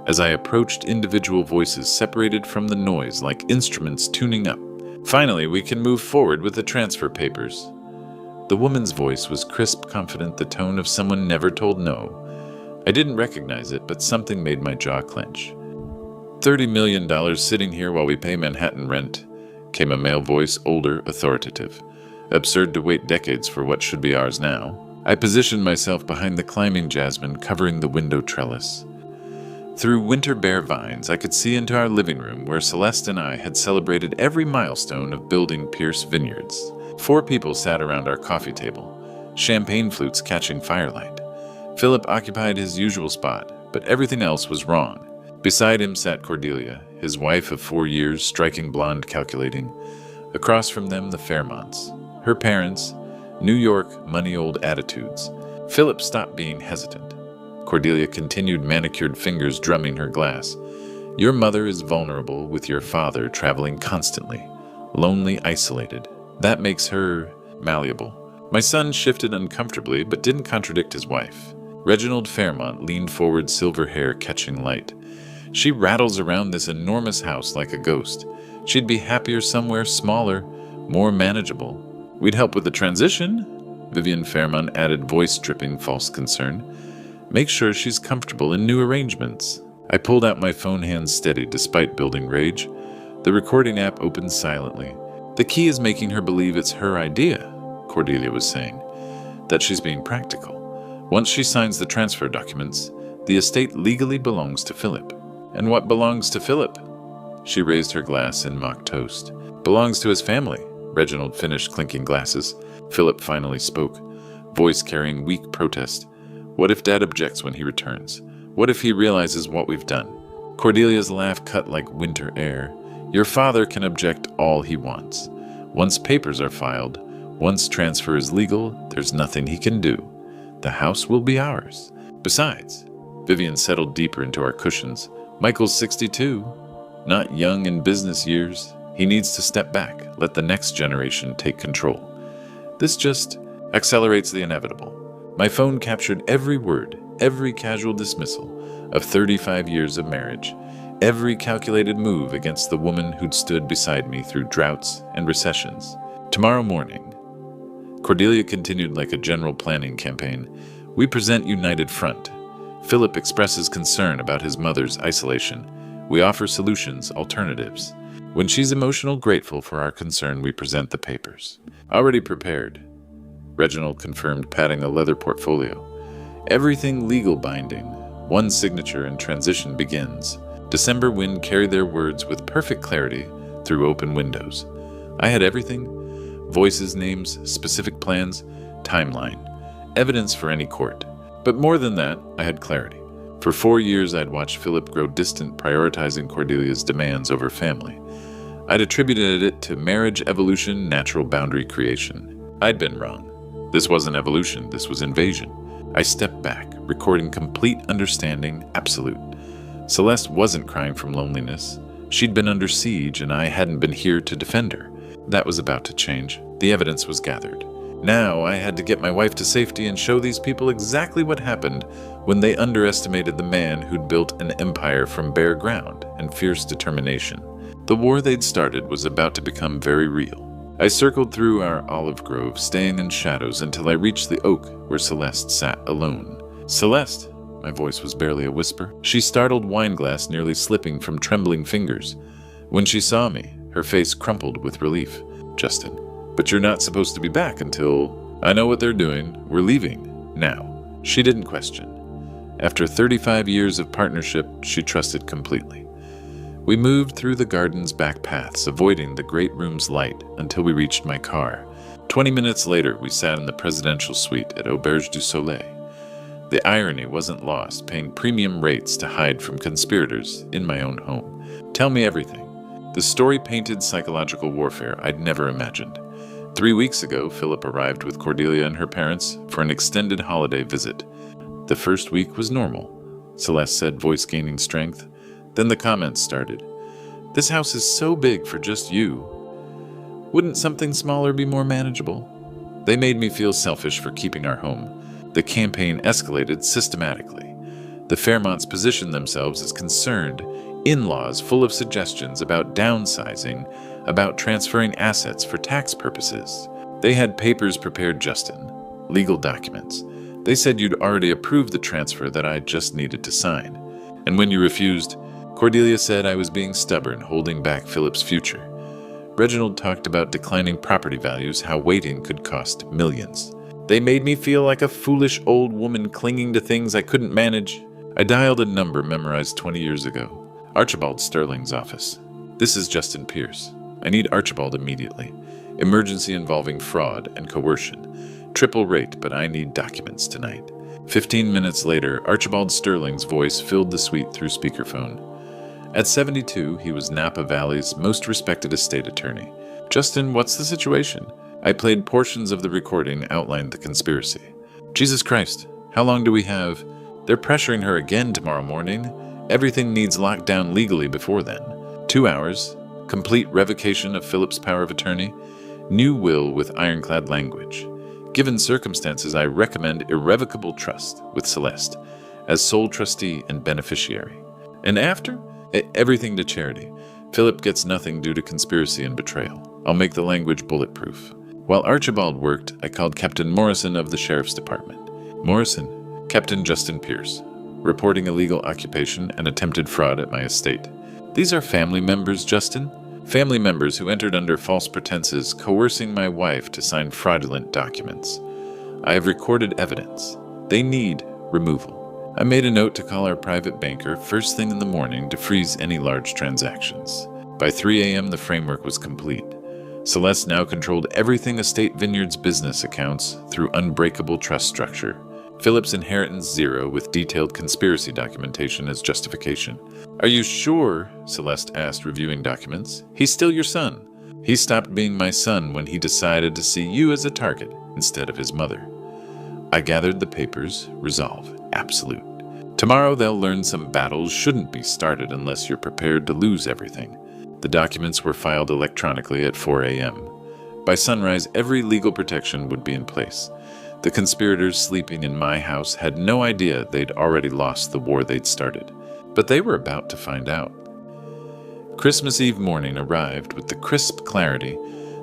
As I approached, individual voices separated from the noise like instruments tuning up. "Finally, we can move forward with the transfer papers." The woman's voice was crisp, confident, the tone of someone never told no. I didn't recognize it, but something made my jaw clench. $30 million sitting here while we pay Manhattan rent, came a male voice, older, authoritative. Absurd to wait decades for what should be ours now. I positioned myself behind the climbing jasmine covering the window trellis. Through winter bare vines, I could see into our living room where Celeste and I had celebrated every milestone of building Pierce Vineyards. 4 people sat around our coffee table, champagne flutes catching firelight. Philip occupied his usual spot, but everything else was wrong. Beside him sat Cordelia, his wife of 4 years, striking blonde, calculating. Across from them, the Fairmonts. Her parents, New York, money-old attitudes. Philip stopped being hesitant. Cordelia continued, manicured fingers drumming her glass. Your mother is vulnerable, with your father traveling constantly, lonely, isolated. That makes her malleable. My son shifted uncomfortably, but didn't contradict his wife. Reginald Fairmont leaned forward, silver hair catching light. She rattles around this enormous house like a ghost. She'd be happier somewhere smaller, more manageable. We'd help with the transition, Vivian Fairmont added, voice dripping false concern. Make sure she's comfortable in new arrangements. I pulled out my phone, hands steady despite building rage. The recording app opened silently. The key is making her believe it's her idea, Cordelia was saying, that she's being practical. Once she signs the transfer documents, the estate legally belongs to Philip. And what belongs to Philip? She raised her glass in mock toast. Belongs to his family, Reginald finished, clinking glasses. Philip finally spoke, voice carrying weak protest. What if Dad objects when he returns? What if he realizes what we've done? Cordelia's laugh cut like winter air. Your father can object all he wants. Once papers are filed, once transfer is legal, there's nothing he can do. The house will be ours. Besides, Vivian settled deeper into our cushions. Michael's 62, not young in business years. He needs to step back, let the next generation take control. This just accelerates the inevitable. My phone captured every word, every casual dismissal of 35 years of marriage, every calculated move against the woman who'd stood beside me through droughts and recessions. Tomorrow morning, Cordelia continued like a general planning campaign, we present United Front. Philip expresses concern about his mother's isolation. We offer solutions, alternatives. When she's emotional, grateful for our concern, we present the papers. Already prepared, Reginald confirmed, patting a leather portfolio. Everything legal binding. One signature and transition begins. December wind carried their words with perfect clarity through open windows. I had everything. Voices, names, specific plans, timeline. Evidence for any court. But more than that, I had clarity. For 4 years, I'd watched Philip grow distant, prioritizing Cordelia's demands over family. I'd attributed it to marriage evolution, natural boundary creation. I'd been wrong. This wasn't evolution, this was invasion. I stepped back, recording complete understanding, absolute. Celeste wasn't crying from loneliness. She'd been under siege, and I hadn't been here to defend her. That was about to change. The evidence was gathered. Now I had to get my wife to safety and show these people exactly what happened when they underestimated the man who'd built an empire from bare ground and fierce determination. The war they'd started was about to become very real. I circled through our olive grove, staying in shadows until I reached the oak where Celeste sat alone. Celeste! My voice was barely a whisper. She startled wineglass nearly slipping from trembling fingers. When she saw me, her face crumpled with relief. Justin, but you're not supposed to be back until... I know what they're doing. We're leaving. Now. She didn't question. After 35 years of partnership, she trusted completely. We moved through the garden's back paths, avoiding the great room's light until we reached my car. 20 minutes later, we sat in the presidential suite at Auberge du Soleil. The irony wasn't lost, paying premium rates to hide from conspirators in my own home. Tell me everything. The story painted psychological warfare I'd never imagined. 3 weeks ago, Philip arrived with Cordelia and her parents for an extended holiday visit. The first week was normal, Celeste said, voice gaining strength. Then the comments started. This house is so big for just you. Wouldn't something smaller be more manageable? They made me feel selfish for keeping our home. The campaign escalated systematically. The Fairmonts positioned themselves as concerned in-laws full of suggestions about downsizing, about transferring assets for tax purposes. They had papers prepared, Justin, legal documents. They said you'd already approved the transfer that I just needed to sign. And when you refused, Cordelia said I was being stubborn, holding back Philip's future. Reginald talked about declining property values, how waiting could cost millions. They made me feel like a foolish old woman clinging to things I couldn't manage. I dialed a number memorized 20 years ago. Archibald Sterling's office. This is Justin Pierce. I need Archibald immediately. Emergency involving fraud and coercion. Triple rate, but I need documents tonight. 15 minutes later, Archibald Sterling's voice filled the suite through speakerphone. At 72, he was Napa Valley's most respected estate attorney. Justin, what's the situation? I played portions of the recording, outlined the conspiracy. Jesus Christ, how long do we have? They're pressuring her again tomorrow morning. Everything needs locked down legally before then. 2 hours, complete revocation of Philip's power of attorney, new will with ironclad language. Given circumstances, I recommend irrevocable trust with Celeste as sole trustee and beneficiary. And after, everything to charity. Philip gets nothing due to conspiracy and betrayal. I'll make the language bulletproof. While Archibald worked, I called Captain Morrison of the Sheriff's Department. Morrison, Captain Justin Pierce, reporting illegal occupation and attempted fraud at my estate. These are family members, Justin. Family members who entered under false pretenses, coercing my wife to sign fraudulent documents. I have recorded evidence. They need removal. I made a note to call our private banker first thing in the morning to freeze any large transactions. By 3 a.m., the framework was complete. Celeste now controlled everything Estate Vineyard's business accounts through unbreakable trust structure. Philip's inheritance zero with detailed conspiracy documentation as justification. Are you sure? Celeste asked, reviewing documents. He's still your son. He stopped being my son when he decided to see you as a target instead of his mother. I gathered the papers. Resolve. Absolute. Tomorrow they'll learn some battles shouldn't be started unless you're prepared to lose everything. The documents were filed electronically at 4 a.m. By sunrise, every legal protection would be in place. The conspirators sleeping in my house had no idea they'd already lost the war they'd started, but they were about to find out. Christmas Eve morning arrived with the crisp clarity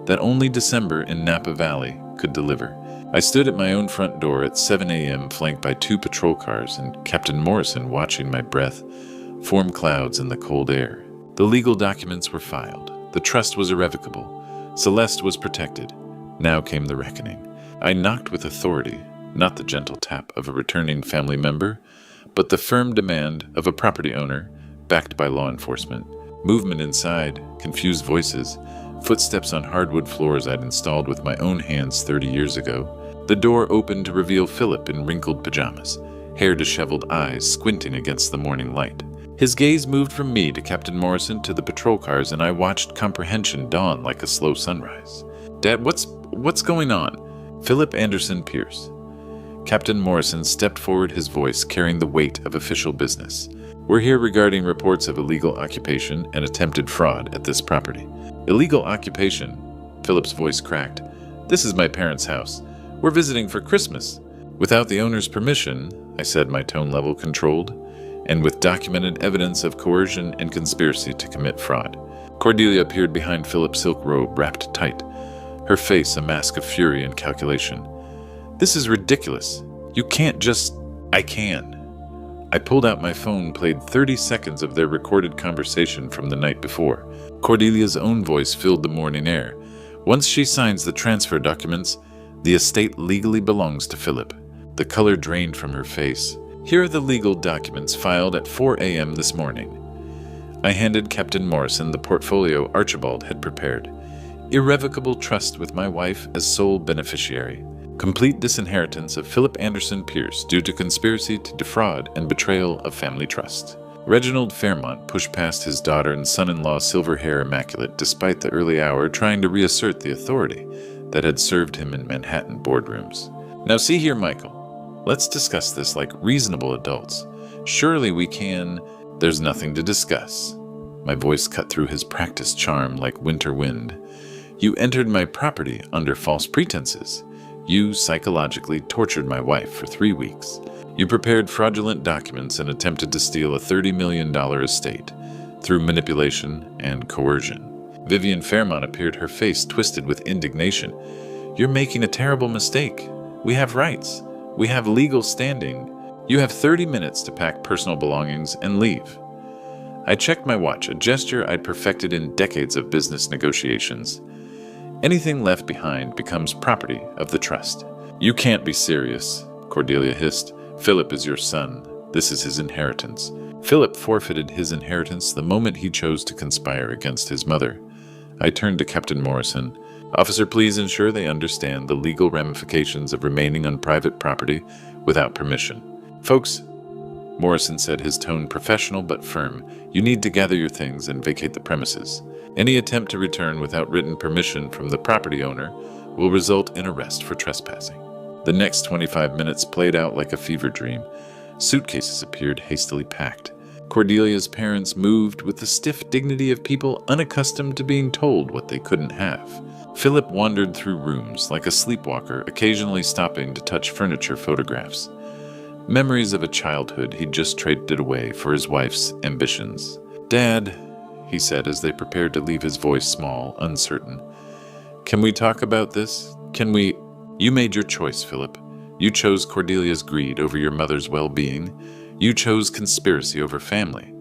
that only December in Napa Valley could deliver. I stood at my own front door at 7 a.m., flanked by 2 patrol cars and Captain Morrison watching my breath form clouds in the cold air. The legal documents were filed. The trust was irrevocable. Celeste was protected. Now came the reckoning. I knocked with authority, not the gentle tap of a returning family member, but the firm demand of a property owner, backed by law enforcement. Movement inside, confused voices, footsteps on hardwood floors I'd installed with my own hands 30 years ago. The door opened to reveal Philip in wrinkled pajamas, hair disheveled, eyes squinting against the morning light. His gaze moved from me to Captain Morrison to the patrol cars, and I watched comprehension dawn like a slow sunrise. Dad, what's going on? Philip Anderson Pierce. Captain Morrison stepped forward, his voice carrying the weight of official business. We're here regarding reports of illegal occupation and attempted fraud at this property. Illegal occupation? Philip's voice cracked. This is my parents' house. We're visiting for Christmas. Without the owner's permission, I said, my tone level controlled, and with documented evidence of coercion and conspiracy to commit fraud. Cordelia appeared behind Philip's silk robe, wrapped tight, her face a mask of fury and calculation. This is ridiculous. You can't just... I can. I pulled out my phone, played 30 seconds of their recorded conversation from the night before. Cordelia's own voice filled the morning air. Once she signs the transfer documents, the estate legally belongs to Philip. The color drained from her face. Here are the legal documents filed at 4 a.m. this morning. I handed Captain Morrison the portfolio Archibald had prepared. Irrevocable trust with my wife as sole beneficiary. Complete disinheritance of Philip Anderson Pierce due to conspiracy to defraud and betrayal of family trust. Reginald Fairmont pushed past his daughter and son-in-law, silver hair immaculate, despite the early hour, trying to reassert the authority that had served him in Manhattan boardrooms. Now see here, Michael. Let's discuss this like reasonable adults. Surely we can... There's nothing to discuss. My voice cut through his practiced charm like winter wind. You entered my property under false pretenses. You psychologically tortured my wife for 3 weeks. You prepared fraudulent documents and attempted to steal a $30 million estate through manipulation and coercion. Vivian Fairmont appeared, her face twisted with indignation. You're making a terrible mistake. We have rights. We have legal standing. You have 30 minutes to pack personal belongings and leave. I checked my watch, a gesture I'd perfected in decades of business negotiations. Anything left behind becomes property of the trust. You can't be serious, Cordelia hissed. Philip is your son. This is his inheritance. Philip forfeited his inheritance the moment he chose to conspire against his mother. I turned to Captain Morrison. Officer, please ensure they understand the legal ramifications of remaining on private property without permission. Folks, Morrison said, his tone professional but firm, you need to gather your things and vacate the premises. Any attempt to return without written permission from the property owner will result in arrest for trespassing. The next 25 minutes played out like a fever dream. Suitcases appeared hastily packed. Cordelia's parents moved with the stiff dignity of people unaccustomed to being told what they couldn't have. Philip wandered through rooms like a sleepwalker, occasionally stopping to touch furniture photographs. Memories of a childhood he'd just traded away for his wife's ambitions. "Dad," he said as they prepared to leave, his voice small, uncertain. "Can we talk about this? Can we—" "You made your choice, Philip. You chose Cordelia's greed over your mother's well-being. You chose conspiracy over family.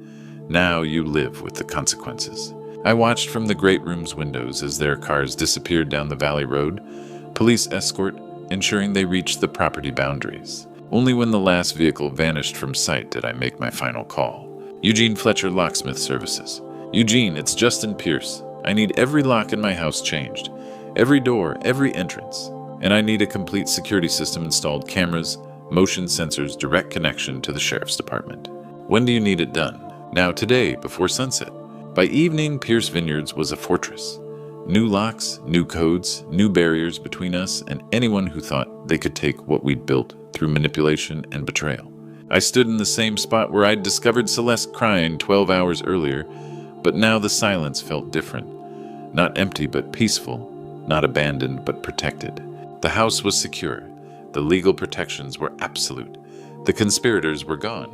Now you live with the consequences." I watched from the great room's windows as their cars disappeared down the valley road, police escort ensuring they reached the property boundaries. Only when the last vehicle vanished from sight did I make my final call. "Eugene Fletcher Locksmith Services. Eugene, it's Justin Pierce. I need every lock in my house changed. Every door, every entrance. And I need a complete security system installed, cameras, motion sensors, direct connection to the sheriff's department. When do you need it done?" "Now, today, before sunset." By evening, Pierce Vineyards was a fortress. New locks, new codes, new barriers between us and anyone who thought they could take what we'd built through manipulation and betrayal. I stood in the same spot where I'd discovered Celeste crying 12 hours earlier, but now the silence felt different. Not empty but peaceful, not abandoned but protected. The house was secure. The legal protections were absolute. The conspirators were gone.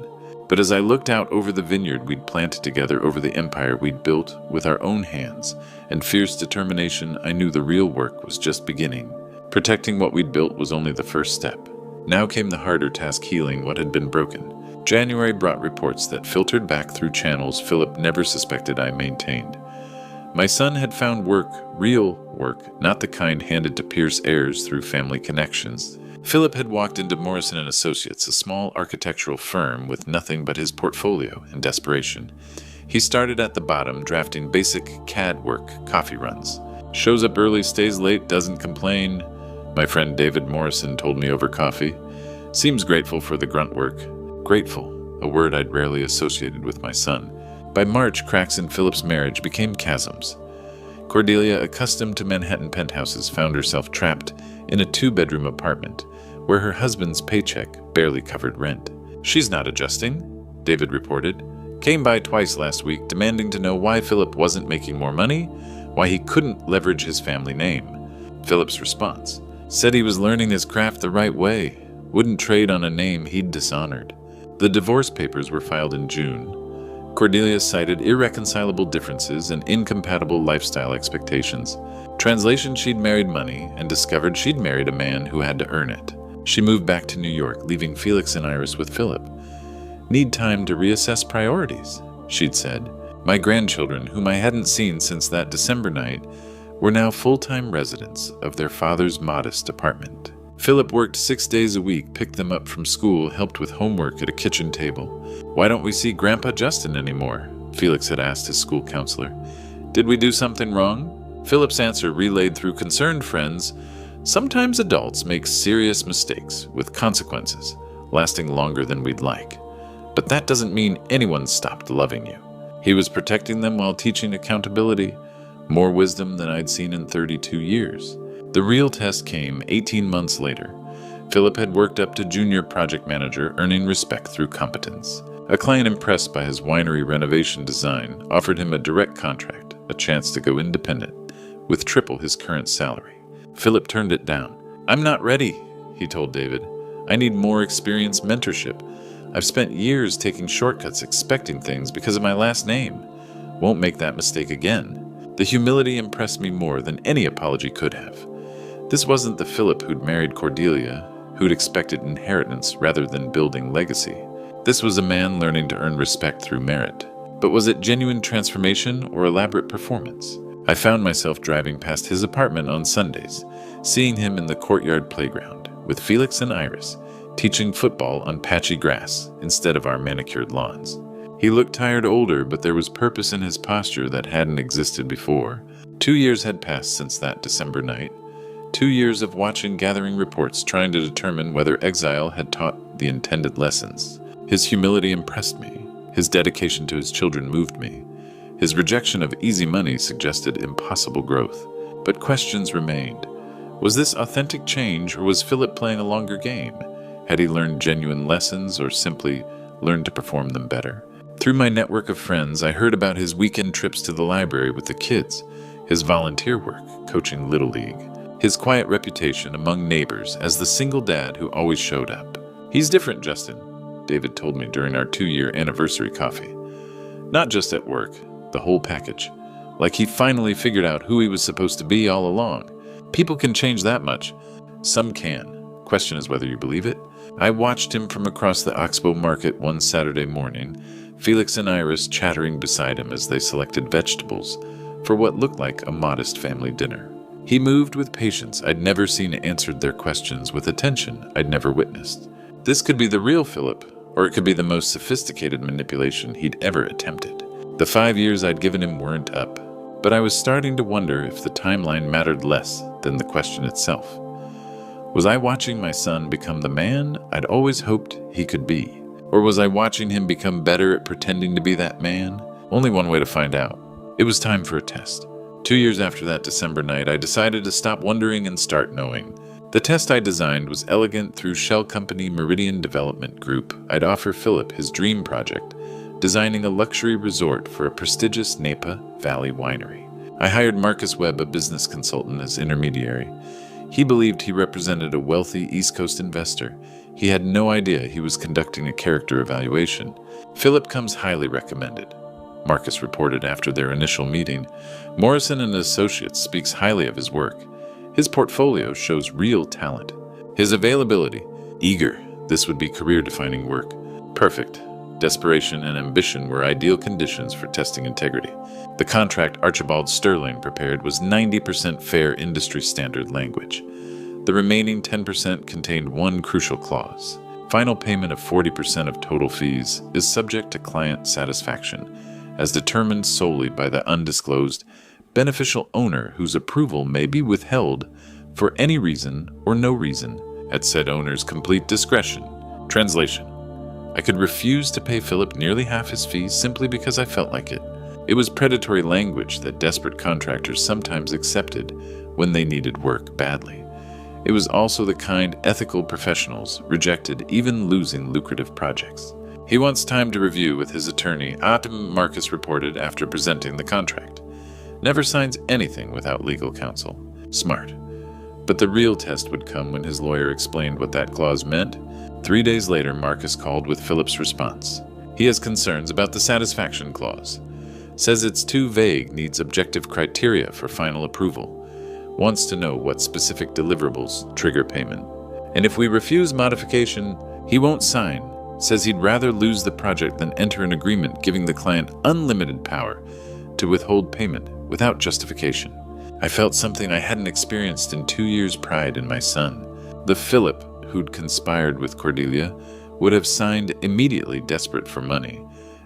But as I looked out over the vineyard we'd planted together, over the empire we'd built with our own hands and fierce determination, I knew the real work was just beginning. Protecting what we'd built was only the first step. Now came the harder task, healing what had been broken. January brought reports that filtered back through channels Philip never suspected I maintained. My son had found work, real work, not the kind handed to Pierce heirs through family connections. Philip had walked into Morrison & Associates, a small architectural firm with nothing but his portfolio and desperation. He started at the bottom, drafting basic CAD work, coffee runs. "Shows up early, stays late, doesn't complain," my friend David Morrison told me over coffee. "Seems grateful for the grunt work." Grateful, a word I'd rarely associated with my son. By March, cracks in Philip's marriage became chasms. Cordelia, accustomed to Manhattan penthouses, found herself trapped in a 2-bedroom apartment where her husband's paycheck barely covered rent. "She's not adjusting," David reported. "Came by twice last week demanding to know why Philip wasn't making more money, why he couldn't leverage his family name." Philip's response: "Said he was learning his craft the right way, wouldn't trade on a name he'd dishonored." The divorce papers were filed in June. Cordelia cited irreconcilable differences and incompatible lifestyle expectations. Translation: she'd married money and discovered she'd married a man who had to earn it. She moved back to New York, leaving Felix and Iris with Philip. "Need time to reassess priorities," she'd said. My grandchildren, whom I hadn't seen since that December night, were now full-time residents of their father's modest apartment. Philip worked 6 days a week, picked them up from school, helped with homework at a kitchen table. "Why don't we see Grandpa Justin anymore?" Felix had asked his school counselor. "Did we do something wrong?" Philip's answer, relayed through concerned friends: "Sometimes adults make serious mistakes with consequences lasting longer than we'd like. But that doesn't mean anyone stopped loving you." He was protecting them while teaching accountability, more wisdom than I'd seen in 32 years. The real test came 18 months later. Philip had worked up to junior project manager, earning respect through competence. A client impressed by his winery renovation design offered him a direct contract, a chance to go independent, with triple his current salary. Philip turned it down. "I'm not ready," he told David. "I need more experience, mentorship. I've spent years taking shortcuts, expecting things because of my last name. Won't make that mistake again." The humility impressed me more than any apology could have. This wasn't the Philip who'd married Cordelia, who'd expected inheritance rather than building legacy. This was a man learning to earn respect through merit. But was it genuine transformation or elaborate performance? I found myself driving past his apartment on Sundays, seeing him in the courtyard playground with Felix and Iris, teaching football on patchy grass instead of our manicured lawns. He looked tired, older, but there was purpose in his posture that hadn't existed before. 2 years had passed since that December night. 2 years of watching, gathering reports, trying to determine whether exile had taught the intended lessons. His humility impressed me. His dedication to his children moved me. His rejection of easy money suggested impossible growth. But questions remained. Was this authentic change, or was Philip playing a longer game? Had he learned genuine lessons or simply learned to perform them better? Through my network of friends, I heard about his weekend trips to the library with the kids, his volunteer work, coaching Little League, his quiet reputation among neighbors as the single dad who always showed up. "He's different, Justin," David told me during our 2-year anniversary coffee. "Not just at work, the whole package. Like he finally figured out who he was supposed to be all along. People can change that much. Some can. Question is whether you believe it." I watched him from across the Oxbow Market one Saturday morning, Felix and Iris chattering beside him as they selected vegetables for what looked like a modest family dinner. He moved with patience I'd never seen, answered their questions with attention I'd never witnessed. This could be the real Philip, or it could be the most sophisticated manipulation he'd ever attempted. The 5 years I'd given him weren't up, but I was starting to wonder if the timeline mattered less than the question itself. Was I watching my son become the man I'd always hoped he could be? Or was I watching him become better at pretending to be that man? Only one way to find out. It was time for a test. 2 years after that December night, I decided to stop wondering and start knowing. The test I designed was elegant. Through shell company Meridian Development Group, I'd offer Philip his dream project, designing a luxury resort for a prestigious Napa Valley winery. I hired Marcus Webb, a business consultant, as intermediary. He believed he represented a wealthy East Coast investor. He had no idea he was conducting a character evaluation. "Philip comes highly recommended," Marcus reported after their initial meeting. "Morrison and Associates speaks highly of his work. His portfolio shows real talent. His availability, eager. This would be career-defining work. Perfect. Desperation and ambition were ideal conditions for testing integrity." The contract Archibald Sterling prepared was 90% fair industry standard language. The remaining 10% contained one crucial clause. Final payment of 40% of total fees is subject to client satisfaction, as determined solely by the undisclosed beneficial owner, whose approval may be withheld for any reason or no reason at said owner's complete discretion. Translation: I could refuse to pay Philip nearly half his fees simply because I felt like it. It was predatory language that desperate contractors sometimes accepted when they needed work badly. It was also the kind ethical professionals rejected, even losing lucrative projects. "He wants time to review with his attorney," Marcus reported after presenting the contract. "Never signs anything without legal counsel. Smart." But the real test would come when his lawyer explained what that clause meant. 3 days later, Marcus called with Philip's response. He has concerns about the satisfaction clause. Says it's too vague, needs objective criteria for final approval. Wants to know what specific deliverables trigger payment. And if we refuse modification, he won't sign. Says he'd rather lose the project than enter an agreement giving the client unlimited power to withhold payment without justification. I felt something I hadn't experienced in 2 years' pride in my son. The Philip who'd conspired with Cordelia would have signed immediately, desperate for money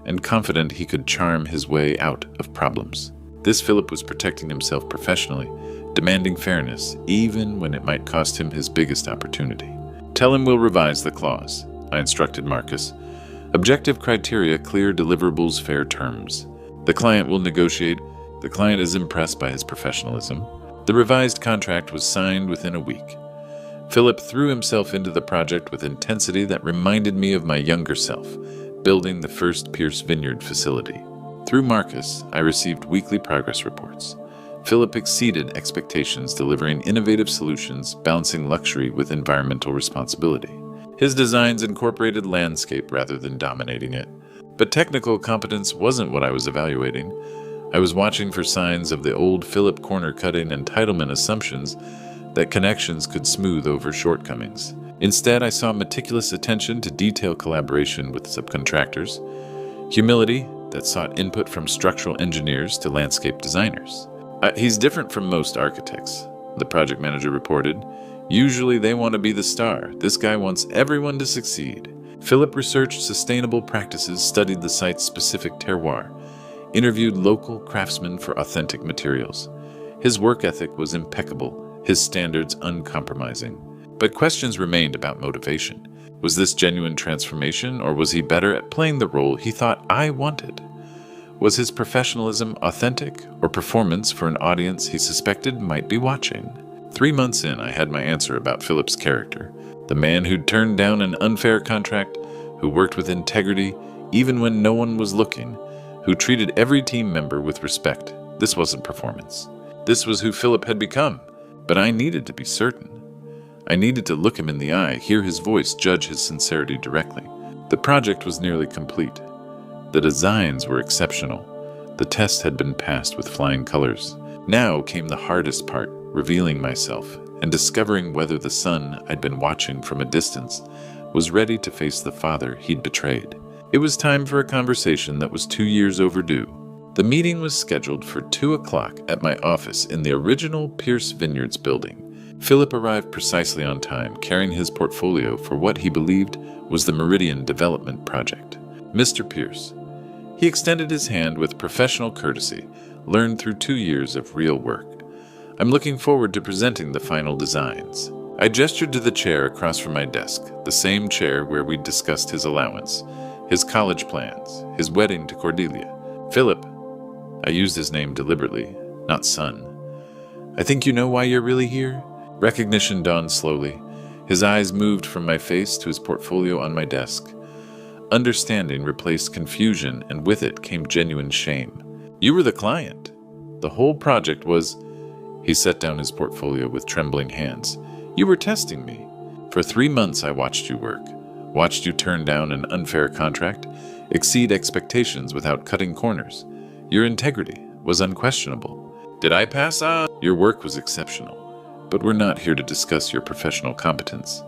and confident he could charm his way out of problems. This Philip was protecting himself professionally, demanding fairness, even when it might cost him his biggest opportunity. "Tell him we'll revise the clause," I instructed Marcus. "Objective criteria, clear deliverables, fair terms. The client will negotiate. The client is impressed by his professionalism." The revised contract was signed within a week. Philip threw himself into the project with intensity that reminded me of my younger self, building the first Pierce Vineyard facility. Through Marcus, I received weekly progress reports. Philip exceeded expectations, delivering innovative solutions, balancing luxury with environmental responsibility. His designs incorporated landscape rather than dominating it. But technical competence wasn't what I was evaluating. I was watching for signs of the old Philip corner-cutting entitlement assumptions that connections could smooth over shortcomings. Instead, I saw meticulous attention to detail, collaboration with subcontractors, humility that sought input from structural engineers to landscape designers. "He's different from most architects," the project manager reported. "Usually they want to be the star. This guy wants everyone to succeed." Philip researched sustainable practices, studied the site's specific terroir, interviewed local craftsmen for authentic materials. His work ethic was impeccable, his standards uncompromising. But questions remained about motivation. Was this genuine transformation, or was he better at playing the role he thought I wanted? Was his professionalism authentic, or performance for an audience he suspected might be watching? 3 months in, I had my answer about Philip's character. The man who'd turned down an unfair contract, who worked with integrity even when no one was looking, who treated every team member with respect. This wasn't performance. This was who Philip had become. But I needed to be certain. I needed to look him in the eye, hear his voice, judge his sincerity directly. The project was nearly complete. The designs were exceptional. The test had been passed with flying colors. Now came the hardest part, revealing myself and discovering whether the son I'd been watching from a distance was ready to face the father he'd betrayed. It was time for a conversation that was 2 years overdue. The meeting was scheduled for 2 o'clock at my office in the original Pierce Vineyards building. Philip arrived precisely on time, carrying his portfolio for what he believed was the Meridian Development Project. Mr. Pierce. He extended his hand with professional courtesy, learned through 2 years of real work. I'm looking forward to presenting the final designs. I gestured to the chair across from my desk, the same chair where we'd discussed his allowance, his college plans, his wedding to Cordelia. Philip. I used his name deliberately, not son. I think you know why you're really here? Recognition dawned slowly. His eyes moved from my face to his portfolio on my desk. Understanding replaced confusion, and with it came genuine shame. You were the client. The whole project was... He set down his portfolio with trembling hands. You were testing me. For 3 months I watched you work. Watched you turn down an unfair contract, exceed expectations without cutting corners. Your integrity was unquestionable. Did I pass on? Your work was exceptional, but we're not here to discuss your professional competence.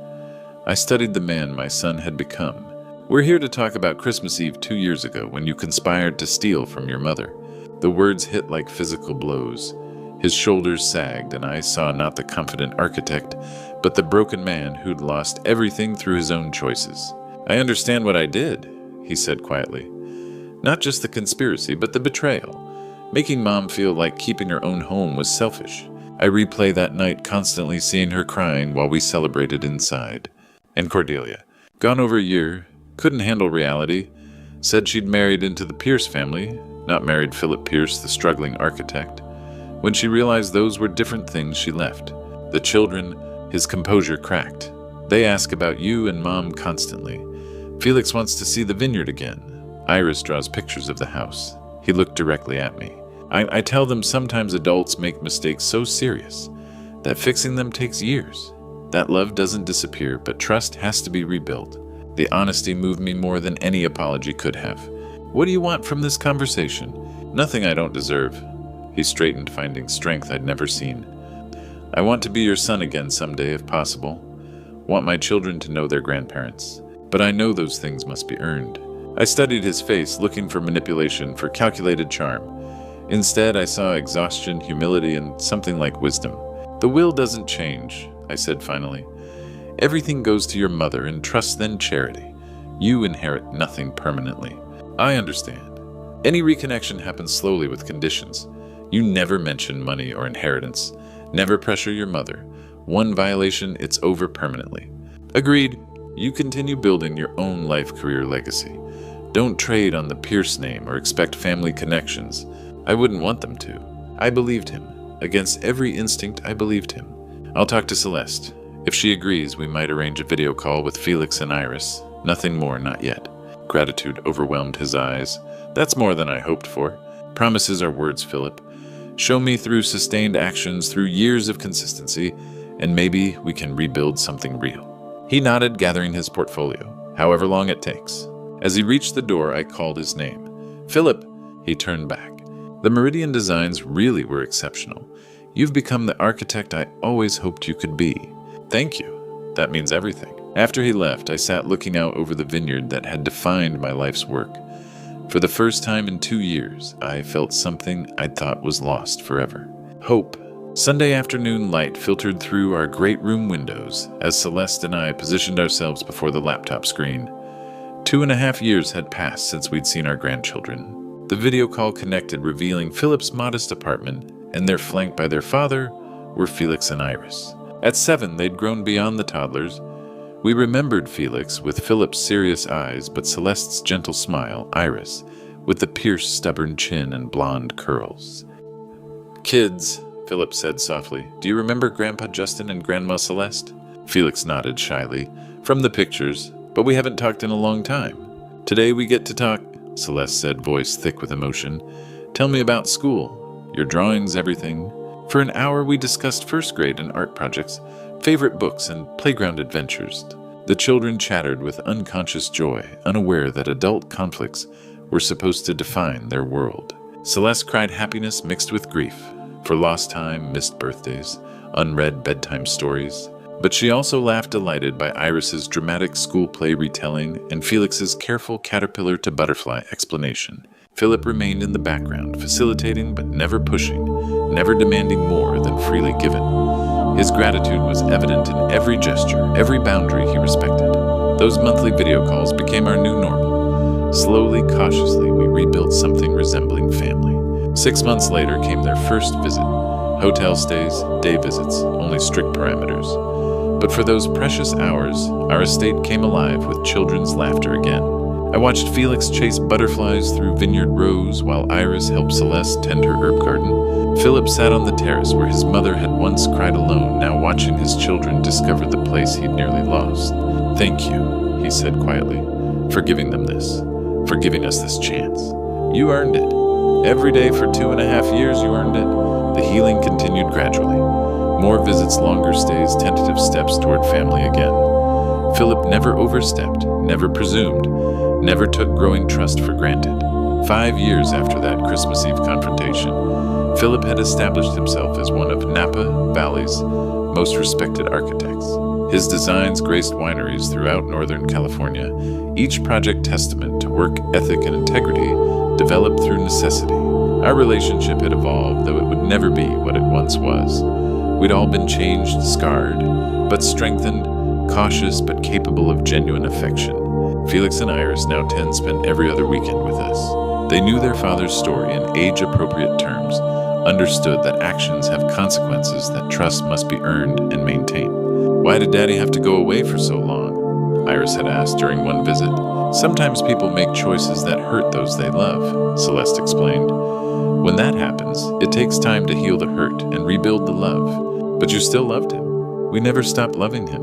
I studied the man my son had become. We're here to talk about Christmas Eve 2 years ago when you conspired to steal from your mother. The words hit like physical blows. His shoulders sagged, and I saw not the confident architect, but the broken man who'd lost everything through his own choices. I understand what I did, he said quietly. Not just the conspiracy, but the betrayal. Making Mom feel like keeping her own home was selfish. I replay that night, constantly seeing her crying while we celebrated inside. And Cordelia, gone over a year, couldn't handle reality, said she'd married into the Pierce family, not married Philip Pierce, the struggling architect. When she realized those were different things, she left. The children, his composure cracked. They ask about you and Mom constantly. Felix wants to see the vineyard again. Iris draws pictures of the house. He looked directly at me. I tell them sometimes adults make mistakes so serious that fixing them takes years. That love doesn't disappear, but trust has to be rebuilt. The honesty moved me more than any apology could have. What do you want from this conversation? Nothing I don't deserve. He straightened, finding strength I'd never seen. I want to be your son again someday, if possible. Want my children to know their grandparents. But I know those things must be earned. I studied his face, looking for manipulation, for calculated charm. Instead, I saw exhaustion, humility, and something like wisdom. The will doesn't change, I said finally. Everything goes to your mother, and trust then charity. You inherit nothing permanently. I understand. Any reconnection happens slowly with conditions. You never mention money or inheritance. Never pressure your mother. One violation, it's over permanently. Agreed. You continue building your own life career legacy. Don't trade on the Pierce name or expect family connections. I wouldn't want them to. I believed him. Against every instinct, I believed him. I'll talk to Celeste. If she agrees, we might arrange a video call with Felix and Iris. Nothing more, not yet. Gratitude overwhelmed his eyes. That's more than I hoped for. Promises are words, Philip. Show me through sustained actions, through years of consistency, and maybe we can rebuild something real. He nodded, gathering his portfolio, however long it takes. As he reached the door, I called his name. Philip! He turned back. The Meridian designs really were exceptional. You've become the architect I always hoped you could be. Thank you. That means everything. After he left, I sat looking out over the vineyard that had defined my life's work. For the first time in 2 years, I felt something I'd thought was lost forever. Hope. Sunday afternoon light filtered through our great room windows as Celeste and I positioned ourselves before the laptop screen. 2.5 years had passed since we'd seen our grandchildren. The video call connected, revealing Philip's modest apartment, and there, flanked by their father, were Felix and Iris. At 7, they'd grown beyond the toddlers. We remembered Felix with Philip's serious eyes, but Celeste's gentle smile, Iris, with the Pierce stubborn chin and blonde curls. Kids, Philip said softly. "Do you remember Grandpa Justin and Grandma Celeste?" Felix nodded shyly. "From the pictures, but we haven't talked in a long time." "Today we get to talk," Celeste said, voice thick with emotion. "Tell me about school, your drawings, everything." For an hour we discussed first grade and art projects, favorite books, and playground adventures. The children chattered with unconscious joy, unaware that adult conflicts were supposed to define their world. Celeste cried happiness mixed with grief, for lost time, missed birthdays, unread bedtime stories. But she also laughed delighted by Iris's dramatic school play retelling and Felix's careful caterpillar to butterfly explanation. Philip remained in the background, facilitating but never pushing, never demanding more than freely given. His gratitude was evident in every gesture, every boundary he respected. Those monthly video calls became our new normal. Slowly, cautiously, we rebuilt something resembling family. 6 months later came their first visit. Hotel stays, day visits, only strict parameters. But for those precious hours, our estate came alive with children's laughter again. I watched Felix chase butterflies through vineyard rows while Iris helped Celeste tend her herb garden. Philip sat on the terrace where his mother had once cried alone, now watching his children discover the place he'd nearly lost. "Thank you," he said quietly, "for giving them this, for giving us this chance. You earned it. Every day for 2.5 years you earned it." The healing continued gradually. More visits, longer stays, tentative steps toward family again. Philip never overstepped, never presumed, never took growing trust for granted. 5 years after that Christmas Eve confrontation, Philip had established himself as one of Napa Valley's most respected architects. His designs graced wineries throughout Northern California, each project testament to work ethic and integrity developed through necessity. Our relationship had evolved, though it would never be what it once was. We'd all been changed, scarred, but strengthened, cautious but capable of genuine affection. Felix and Iris now spend every other weekend with us. They knew their father's story in age-appropriate terms, understood that actions have consequences, that trust must be earned and maintained. "Why did Daddy have to go away for so long?" Iris had asked during one visit. "Sometimes people make choices that hurt those they love," Celeste explained. "When that happens, it takes time to heal the hurt and rebuild the love. But you still loved him. We never stopped loving him.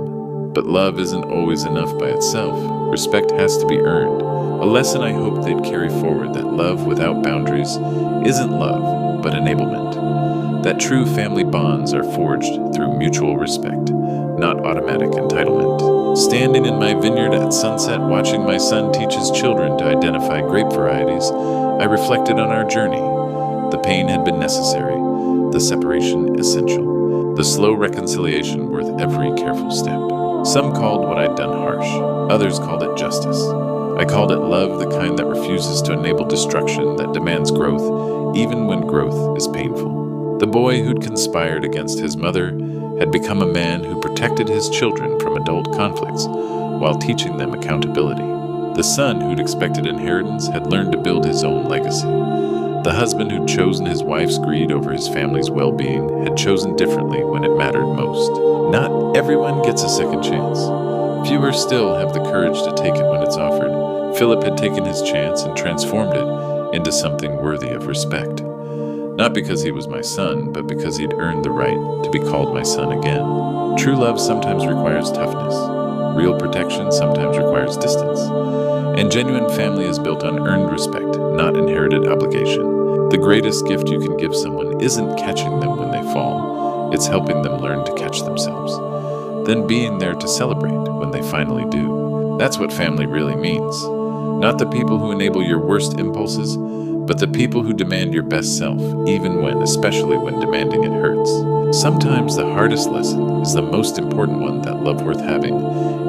But love isn't always enough by itself. Respect has to be earned. A lesson I hope they'd carry forward, that love without boundaries isn't love, but enablement. That true family bonds are forged through mutual respect, not automatic entitlement. Standing in my vineyard at sunset, watching my son teach his children to identify grape varieties, I reflected on our journey. The pain had been necessary, the separation essential, the slow reconciliation worth every careful step. Some called what I'd done harsh, others called it justice. I called it love, the kind that refuses to enable destruction, that demands growth, even when growth is painful. The boy who'd conspired against his mother had become a man who protected his children from adult conflicts while teaching them accountability. The son who'd expected inheritance had learned to build his own legacy. The husband who'd chosen his wife's greed over his family's well-being had chosen differently when it mattered most. Not everyone gets a second chance. Fewer still have the courage to take it when it's offered. Philip had taken his chance and transformed it into something worthy of respect. Not because he was my son, but because he'd earned the right to be called my son again. True love sometimes requires toughness. Real protection sometimes requires distance. And genuine family is built on earned respect, not inherited obligation. The greatest gift you can give someone isn't catching them when they fall. It's helping them learn to catch themselves. Then being there to celebrate when they finally do. That's what family really means. Not the people who enable your worst impulses, but the people who demand your best self, even when, especially when demanding it hurts. Sometimes the hardest lesson is the most important one, that love worth having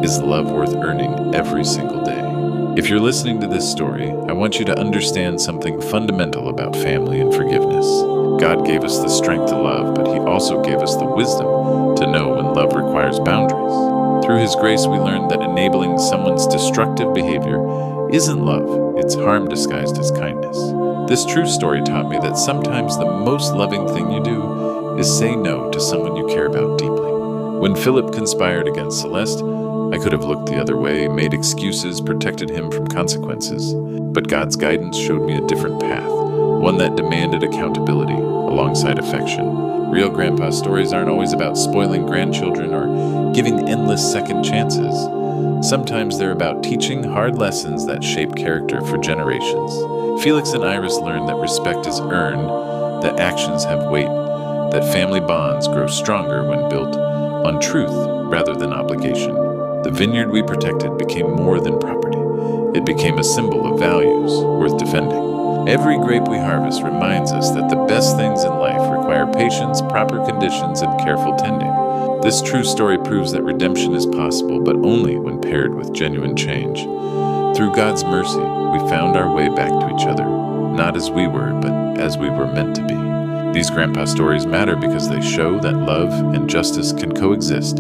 is love worth earning every single day. If you're listening to this story, I want you to understand something fundamental about family and forgiveness. God gave us the strength to love, but He also gave us the wisdom to know when love requires boundaries. Through His grace, we learned that enabling someone's destructive behavior isn't love, it's harm disguised as kindness. This true story taught me that sometimes the most loving thing you do is say no to someone you care about deeply. When Philip conspired against Celeste, I could have looked the other way, made excuses, protected him from consequences. But God's guidance showed me a different path, one that demanded accountability, alongside affection. Real grandpa stories aren't always about spoiling grandchildren or giving endless second chances. Sometimes they're about teaching hard lessons that shape character for generations. Felix and Iris learned that respect is earned, that actions have weight, that family bonds grow stronger when built on truth rather than obligation. The vineyard we protected became more than property. It became a symbol of values worth defending. Every grape we harvest reminds us that the best things in life require patience, proper conditions, and careful tending. This true story proves that redemption is possible, but only when paired with genuine change. Through God's mercy, we found our way back to each other, not as we were, but as we were meant to be. These grandpa stories matter because they show that love and justice can coexist,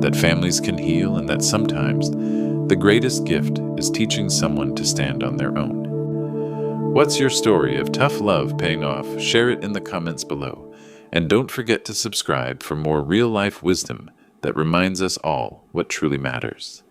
that families can heal, and that sometimes the greatest gift is teaching someone to stand on their own. What's your story of tough love paying off? Share it in the comments below. And don't forget to subscribe for more real-life wisdom that reminds us all what truly matters.